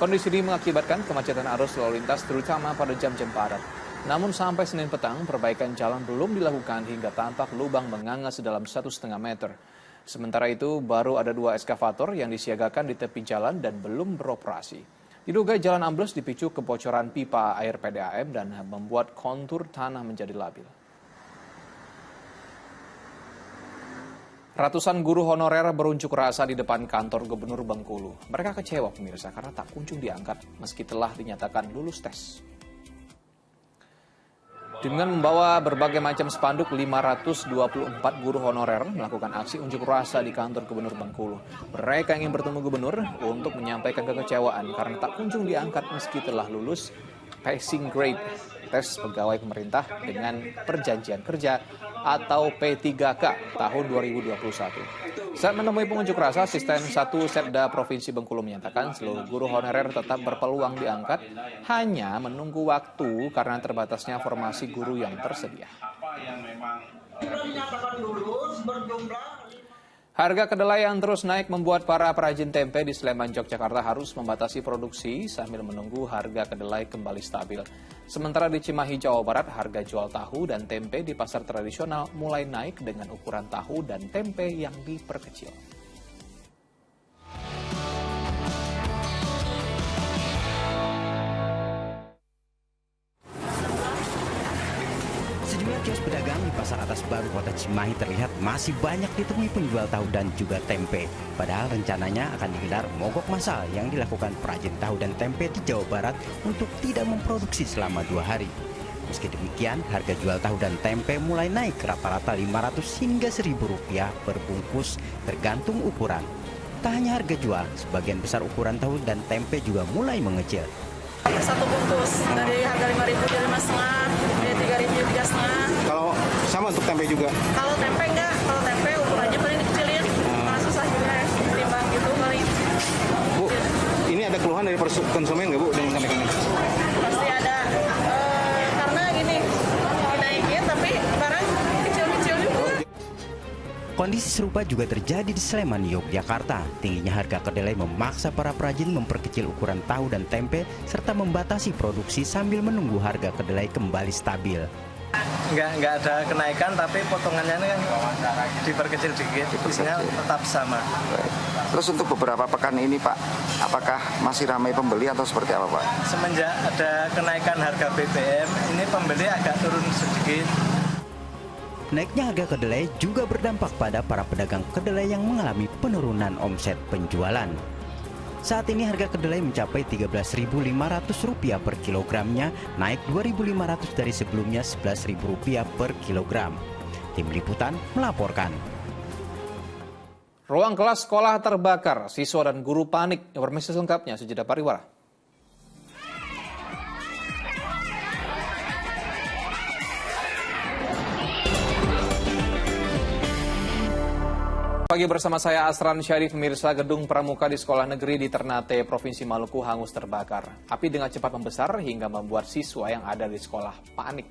Kondisi ini mengakibatkan kemacetan arus lalu lintas terutama pada jam-jam padat. Namun sampai Senin petang, perbaikan jalan belum dilakukan hingga tampak lubang menganga sedalam 1,5 meter. Sementara itu, baru ada 2 eskavator yang disiagakan di tepi jalan dan belum beroperasi. Diduga jalan ambles dipicu kebocoran pipa air PDAM dan membuat kontur tanah menjadi labil. Ratusan guru honorer berunjuk rasa di depan kantor Gubernur Bengkulu. Mereka kecewa pemirsa karena tak kunjung diangkat meski telah dinyatakan lulus tes. Dengan membawa berbagai macam spanduk, 524 guru honorer melakukan aksi unjuk rasa di kantor Gubernur Bengkulu. Mereka ingin bertemu Gubernur untuk menyampaikan kekecewaan karena tak kunjung diangkat meski telah lulus passing grade tes pegawai pemerintah dengan perjanjian kerja atau P3K tahun 2021. Saat menemui pengunjuk rasa, Asisten 1 Setda Provinsi Bengkulu menyatakan seluruh guru honorer tetap berpeluang diangkat, hanya menunggu waktu karena terbatasnya formasi guru yang tersedia. Harga kedelai yang terus naik membuat para perajin tempe di Sleman, Yogyakarta harus membatasi produksi sambil menunggu harga kedelai kembali stabil. Sementara di Cimahi, Jawa Barat, harga jual tahu dan tempe di pasar tradisional mulai naik dengan ukuran tahu dan tempe yang diperkecil. Sejumlah kios pedagang di Pasar Atas Baru Kota Cimahi terlihat masih banyak ditemui penjual tahu dan juga tempe. Padahal rencananya akan digelar mogok massal yang dilakukan perajin tahu dan tempe di Jawa Barat untuk tidak memproduksi selama 2 hari. Meski demikian, harga jual tahu dan tempe mulai naik rata-rata Rp500 hingga Rp1.000 per bungkus tergantung ukuran. Tak hanya harga jual, sebagian besar ukuran tahu dan tempe juga mulai mengecil. Satu bungkus dari harga Rp5.000 jadi Rp5.5, dari Rp3.000 Rp3.5. Kalau sama untuk tempe juga? Kalau tempe enggak, kalau tempe ukurannya paling dikecilin, malah susah juga timbang gitu paling. Bu, ini ada keluhan dari konsumen nggak Bu dengan kenaikan ini? Pasti ada, karena gini dinaikin tapi barang kecil-kecil juga. Kondisi serupa juga terjadi di Sleman, Yogyakarta. Tingginya harga kedelai memaksa para perajin memperkecil ukuran tahu dan tempe serta membatasi produksi sambil menunggu harga kedelai kembali stabil. Nggak ada kenaikan, tapi potongannya kan diperkecil dikit, isinya tetap sama. Terus untuk beberapa pekan ini Pak, apakah masih ramai pembeli atau seperti apa Pak? Semenjak ada kenaikan harga BBM, ini pembeli agak turun sedikit. Naiknya harga kedelai juga berdampak pada para pedagang kedelai yang mengalami penurunan omset penjualan. Saat ini harga kedelai mencapai Rp13.500 per kilogramnya, naik Rp2.500 dari sebelumnya Rp11.000 per kilogram. Tim Liputan melaporkan. Ruang kelas sekolah terbakar, siswa dan guru panik. Informasi selengkapnya sejenak pariwara. Pagi bersama saya Asran Syarif, pemirsa. Gedung pramuka di sekolah negeri di Ternate, Provinsi Maluku hangus terbakar. Api dengan cepat membesar hingga membuat siswa yang ada di sekolah panik.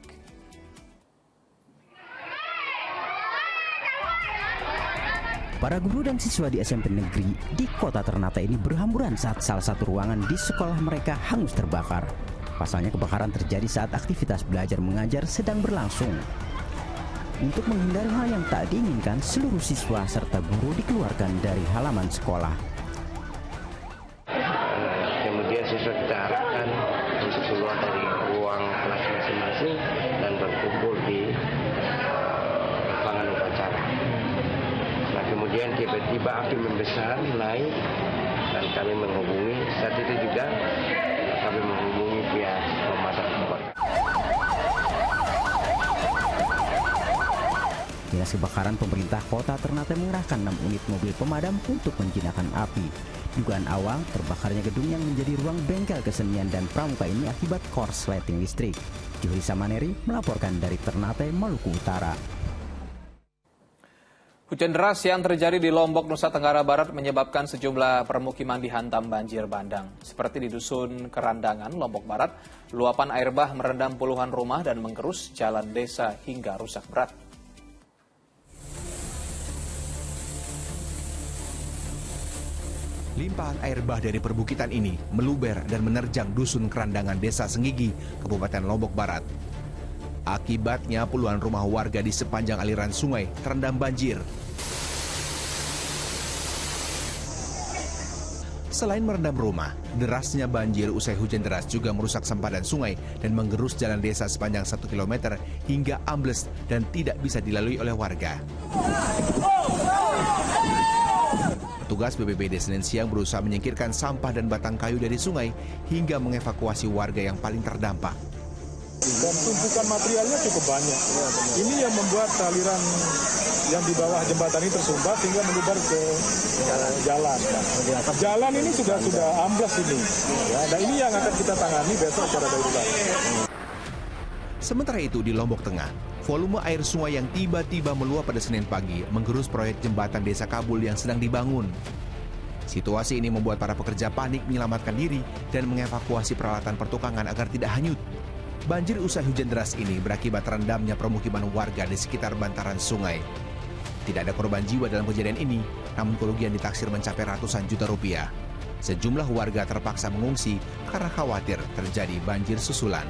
Para guru dan siswa di SMP negeri di kota Ternate ini berhamburan saat salah satu ruangan di sekolah mereka hangus terbakar. Pasalnya kebakaran terjadi saat aktivitas belajar mengajar sedang berlangsung. Untuk menghindari hal yang tak diinginkan, seluruh siswa serta guru dikeluarkan dari halaman sekolah. Kemudian siswa kita arahkan untuk keluar dari ruang kelas masing-masing dan berkumpul di lapangan upacara. Nah, kemudian kemudian tiba-tiba api membesar naik dan kami menghubungi, saat itu juga kami menghubungi pihak pemadam kebakaran. Dinas Kebakaran pemerintah kota Ternate mengerahkan 6 unit mobil pemadam untuk menjinakkan api. Dugaan awal terbakarnya gedung yang menjadi ruang bengkel kesenian dan pramuka ini akibat korsleting listrik. Juhri Samaneri melaporkan dari Ternate, Maluku Utara. Hujan deras yang terjadi di Lombok, Nusa Tenggara Barat menyebabkan sejumlah permukiman dihantam banjir bandang. Seperti di Dusun Kerandangan, Lombok Barat, luapan air bah merendam puluhan rumah dan menggerus jalan desa hingga rusak berat. Limpahan air bah dari perbukitan ini meluber dan menerjang Dusun Kerandangan, Desa Sengigi, Kabupaten Lombok Barat. Akibatnya puluhan rumah warga di sepanjang aliran sungai terendam banjir. Selain merendam rumah, derasnya banjir usai hujan deras juga merusak sempadan sungai dan menggerus jalan desa sepanjang 1 km hingga ambles dan tidak bisa dilalui oleh warga. Petugas BPBD Senin siang berusaha menyingkirkan sampah dan batang kayu dari sungai hingga mengevakuasi warga yang paling terdampak. Dan tumpukan materialnya cukup banyak. Ini yang membuat aliran yang di bawah jembatan ini tersumbat hingga meluber ke jalan. Jalan ini sudah amblas ini. Nah ini yang akan kita tangani besok secara darurat. Sementara itu di Lombok Tengah, volume air sungai yang tiba-tiba meluap pada Senin pagi menggerus proyek jembatan Desa Kabul yang sedang dibangun. Situasi ini membuat para pekerja panik menyelamatkan diri dan mengevakuasi peralatan pertukangan agar tidak hanyut. Banjir usai hujan deras ini berakibat rendamnya permukiman warga di sekitar bantaran sungai. Tidak ada korban jiwa dalam kejadian ini, namun kerugian ditaksir mencapai ratusan juta rupiah. Sejumlah warga terpaksa mengungsi karena khawatir terjadi banjir susulan.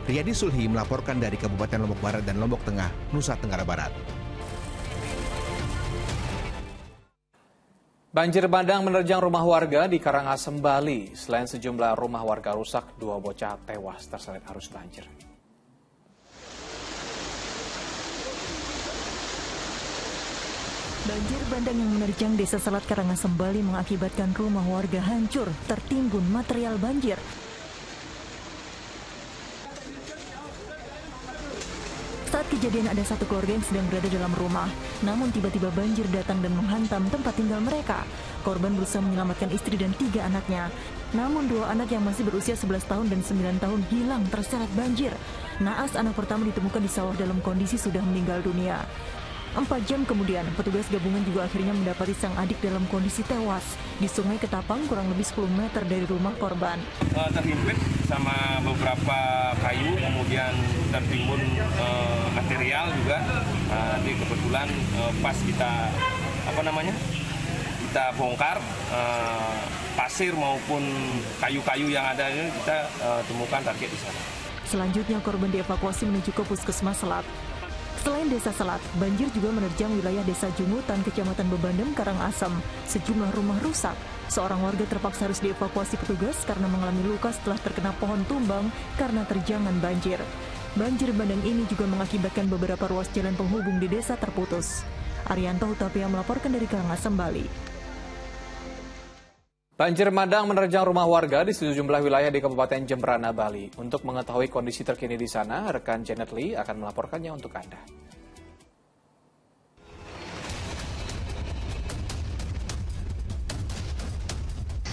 Riyadi Sulhi melaporkan dari Kabupaten Lombok Barat dan Lombok Tengah, Nusa Tenggara Barat. Banjir bandang menerjang rumah warga di Karangasem, Bali. Selain sejumlah rumah warga rusak, 2 bocah tewas terseret arus banjir. Banjir bandang yang menerjang Desa Selat Karangasem, Bali mengakibatkan rumah warga hancur, tertimbun material banjir. Saat kejadian ada satu keluarga yang sedang berada dalam rumah, namun tiba-tiba banjir datang dan menghantam tempat tinggal mereka. Korban berusaha menyelamatkan istri dan 3 anaknya. Namun 2 anak yang masih berusia 11 tahun dan 9 tahun hilang terseret banjir. Naas anak pertama ditemukan di sawah dalam kondisi sudah meninggal dunia. 4 jam kemudian, petugas gabungan juga akhirnya mendapati sang adik dalam kondisi tewas di Sungai Ketapang kurang lebih 10 meter dari rumah korban. Terhimpit sama beberapa kayu, kemudian tertimbun material juga. Jadi kebetulan pas kita kita bongkar pasir maupun kayu-kayu yang ada ini kita temukan target di sana. Selanjutnya korban dievakuasi menuju ke Puskesmas Selat. Selain Desa Selat, banjir juga menerjang wilayah Desa Jungutan, Kecamatan Bebandem, Karangasem. Sejumlah rumah rusak. Seorang warga terpaksa harus dievakuasi petugas karena mengalami luka setelah terkena pohon tumbang karena terjangan banjir. Banjir bandang ini juga mengakibatkan beberapa ruas jalan penghubung di desa terputus. Arianto Hutapea melaporkan dari Karangasem, Bali. Banjir bandang menerjang rumah warga di sejumlah wilayah di Kabupaten Jembrana, Bali. Untuk mengetahui kondisi terkini di sana, rekan Janet Lee akan melaporkannya untuk Anda.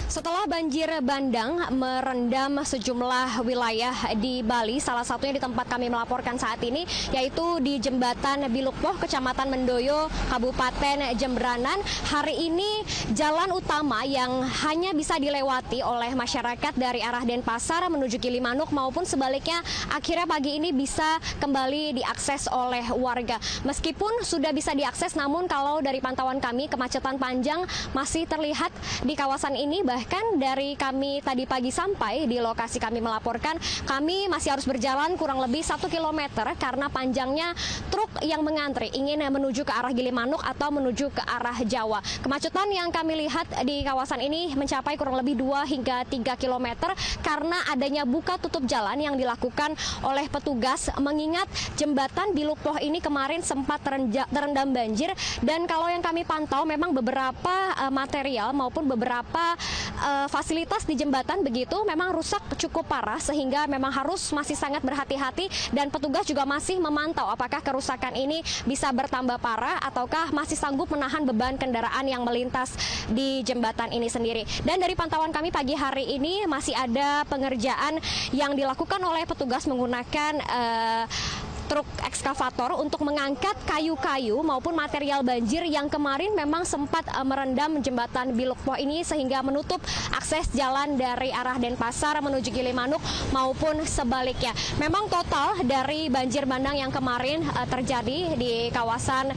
Setelah banjir bandang merendam sejumlah wilayah di Bali, salah satunya di tempat kami melaporkan saat ini, yaitu di Jembatan Bilukpoh, Kecamatan Mendoyo, Kabupaten Jembranan. Hari ini jalan utama yang hanya bisa dilewati oleh masyarakat dari arah Denpasar menuju Gilimanuk maupun sebaliknya, akhirnya pagi ini bisa kembali diakses oleh warga. Meskipun sudah bisa diakses, namun kalau dari pantauan kami, kemacetan panjang masih terlihat di kawasan ini. Bahkan memang dari kami tadi pagi sampai di lokasi kami melaporkan, kami masih harus berjalan kurang lebih 1 km karena panjangnya truk yang mengantri ingin menuju ke arah Gilimanuk atau menuju ke arah Jawa. Kemacetan yang kami lihat di kawasan ini mencapai kurang lebih 2 hingga 3 km karena adanya buka tutup jalan yang dilakukan oleh petugas, mengingat jembatan Bilukpoh ini kemarin sempat terendam banjir, dan kalau yang kami pantau memang beberapa material maupun beberapa fasilitas di jembatan begitu memang rusak cukup parah, sehingga memang harus masih sangat berhati-hati, dan petugas juga masih memantau apakah kerusakan ini bisa bertambah parah ataukah masih sanggup menahan beban kendaraan yang melintas di jembatan ini sendiri. Dan dari pantauan kami pagi hari ini masih ada pengerjaan yang dilakukan oleh petugas menggunakan truk ekskavator untuk mengangkat kayu-kayu maupun material banjir yang kemarin memang sempat merendam jembatan Bilukpoh ini sehingga menutup akses jalan dari arah Denpasar menuju Gilimanuk maupun sebaliknya. Memang total dari banjir bandang yang kemarin terjadi di kawasan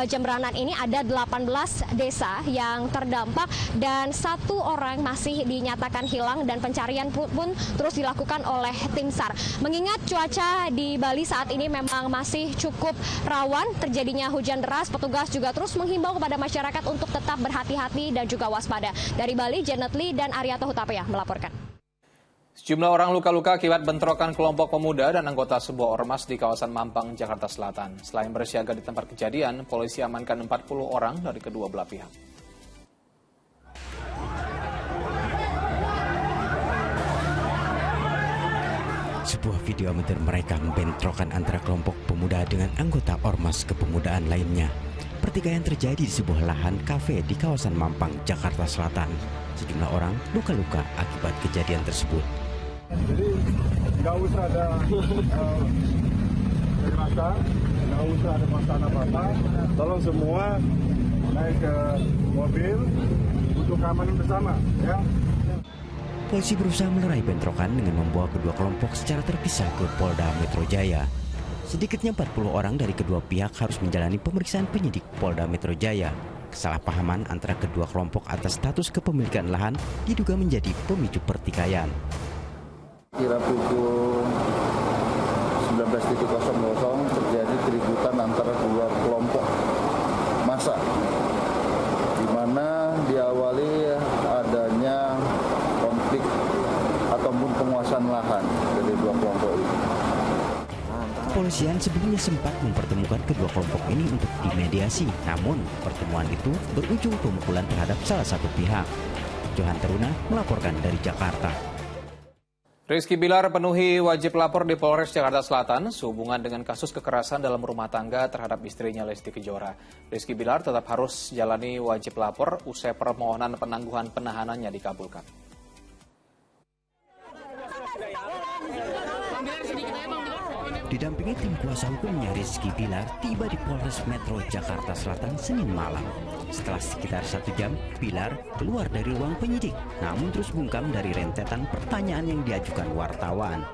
Jembranan ini ada 18 desa yang terdampak dan 1 orang masih dinyatakan hilang, dan pencarian pun terus dilakukan oleh tim SAR. Mengingat cuaca di Bali saat ini memang masih cukup rawan terjadinya hujan deras, petugas juga terus menghimbau kepada masyarakat untuk tetap berhati-hati dan juga waspada. Dari Bali, Janet Lee dan Ariato Hutapea melaporkan. Sejumlah orang luka-luka akibat bentrokan kelompok pemuda dan anggota sebuah ormas di kawasan Mampang, Jakarta Selatan. Selain bersiaga di tempat kejadian, polisi amankan 40 orang dari kedua belah pihak. Sebuah video amatir merekam bentrokan antara kelompok pemuda dengan anggota ormas kepemudaan lainnya. Pertikaian terjadi di sebuah lahan kafe di kawasan Mampang, Jakarta Selatan. Sejumlah orang luka-luka akibat kejadian tersebut. Jadi nggak usah ada kekerasan, nggak usah ada masalah apa-apa. Tolong semua naik ke mobil untuk keamanan bersama, ya. Polisi berusaha melerai bentrokan dengan membawa kedua kelompok secara terpisah ke Polda Metro Jaya. Sedikitnya 40 orang dari kedua pihak harus menjalani pemeriksaan penyidik Polda Metro Jaya. Kesalahpahaman antara kedua kelompok atas status kepemilikan lahan diduga menjadi pemicu pertikaian. Kira pukul 19.00 terjadi keributan antara dua kelompok massa, di mana diawali adanya konflik ataupun penguasaan lahan dari dua kelompok ini. Kepolisian sebelumnya sempat mempertemukan kedua kelompok ini untuk dimediasi, namun pertemuan itu berujung pemukulan terhadap salah satu pihak. Johan Teruna melaporkan dari Jakarta. Rizky Bilar penuhi wajib lapor di Polres Jakarta Selatan sehubungan dengan kasus kekerasan dalam rumah tangga terhadap istrinya Lesti Kejora. Rizky Bilar tetap harus jalani wajib lapor usai permohonan penangguhan penahanannya dikabulkan. Didampingi tim kuasa hukumnya, Rizky Bilar tiba di Polres Metro Jakarta Selatan Senin malam. Setelah sekitar 1 jam, Bilar keluar dari ruang penyidik, namun terus bungkam dari rentetan pertanyaan yang diajukan wartawan.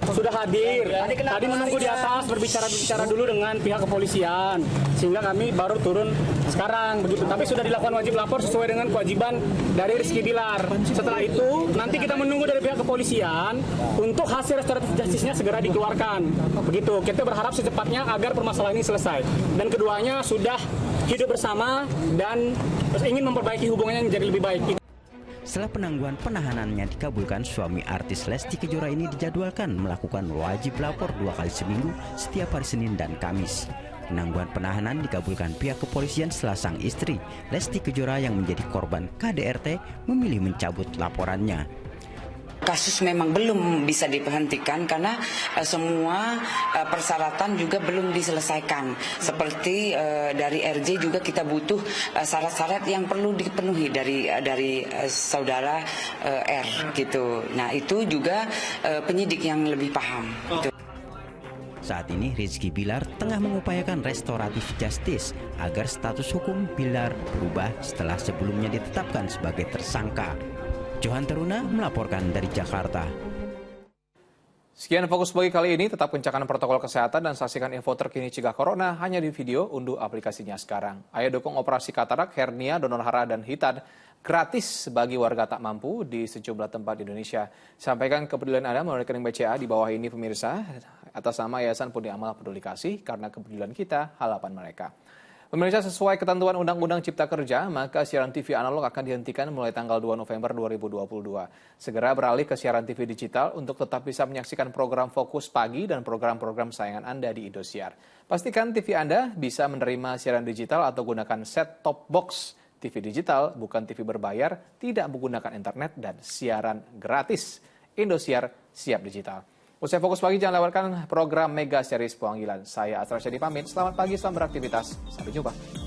Sudah hadir, tadi menunggu di atas berbicara dulu dengan pihak kepolisian, sehingga kami baru turun sekarang begitu. Tapi sudah dilakukan wajib lapor sesuai dengan kewajiban dari Rizky Bilar. Setelah itu nanti kita menunggu dari pihak kepolisian untuk hasil restoratif justice-nya segera dikeluarkan. Begitu, kita berharap secepatnya agar permasalahan ini selesai. Dan keduanya sudah hidup bersama dan ingin memperbaiki hubungannya menjadi lebih baik. Setelah penangguhan penahanannya dikabulkan, suami artis Lesti Kejora ini dijadwalkan melakukan wajib lapor 2 kali seminggu setiap hari Senin dan Kamis. Penangguhan penahanan dikabulkan pihak kepolisian setelah sang istri, Lesti Kejora yang menjadi korban KDRT, memilih mencabut laporannya. Kasus memang belum bisa diberhentikan karena semua persyaratan juga belum diselesaikan. Seperti dari RJ juga kita butuh syarat-syarat yang perlu dipenuhi dari saudara R gitu. Nah itu juga penyidik yang lebih paham. Gitu. Saat ini Rizky Bilar tengah mengupayakan restoratif justice agar status hukum Bilar berubah setelah sebelumnya ditetapkan sebagai tersangka. Johan Teruna melaporkan dari Jakarta. Sekian Fokus Pagi kali ini, tetap kencangkan protokol kesehatan dan saksikan info terkini cegah corona hanya di video, unduh aplikasinya sekarang. Ayo dukung operasi katarak, hernia, donor hara, dan hitad gratis bagi warga tak mampu di sejumlah tempat di Indonesia. Sampaikan kepedulian Anda melalui rekening BCA di bawah ini pemirsa, atas nama Yayasan Pundi Amal Peduli Kasih, karena kepedulian kita, harapan mereka. Pemirsa, sesuai ketentuan Undang-Undang Cipta Kerja, maka siaran TV analog akan dihentikan mulai tanggal 2 November 2022. Segera beralih ke siaran TV digital untuk tetap bisa menyaksikan program Fokus Pagi dan program-program sayangan Anda di Indosiar. Pastikan TV Anda bisa menerima siaran digital atau gunakan set-top box. TV digital, bukan TV berbayar, tidak menggunakan internet, dan siaran gratis. Indosiar siap digital. Usai Fokus Pagi, jangan lewatkan program Mega Series Panggilan. Saya Astra Syadi pamit, selamat pagi, selamat beraktivitas. Sampai jumpa.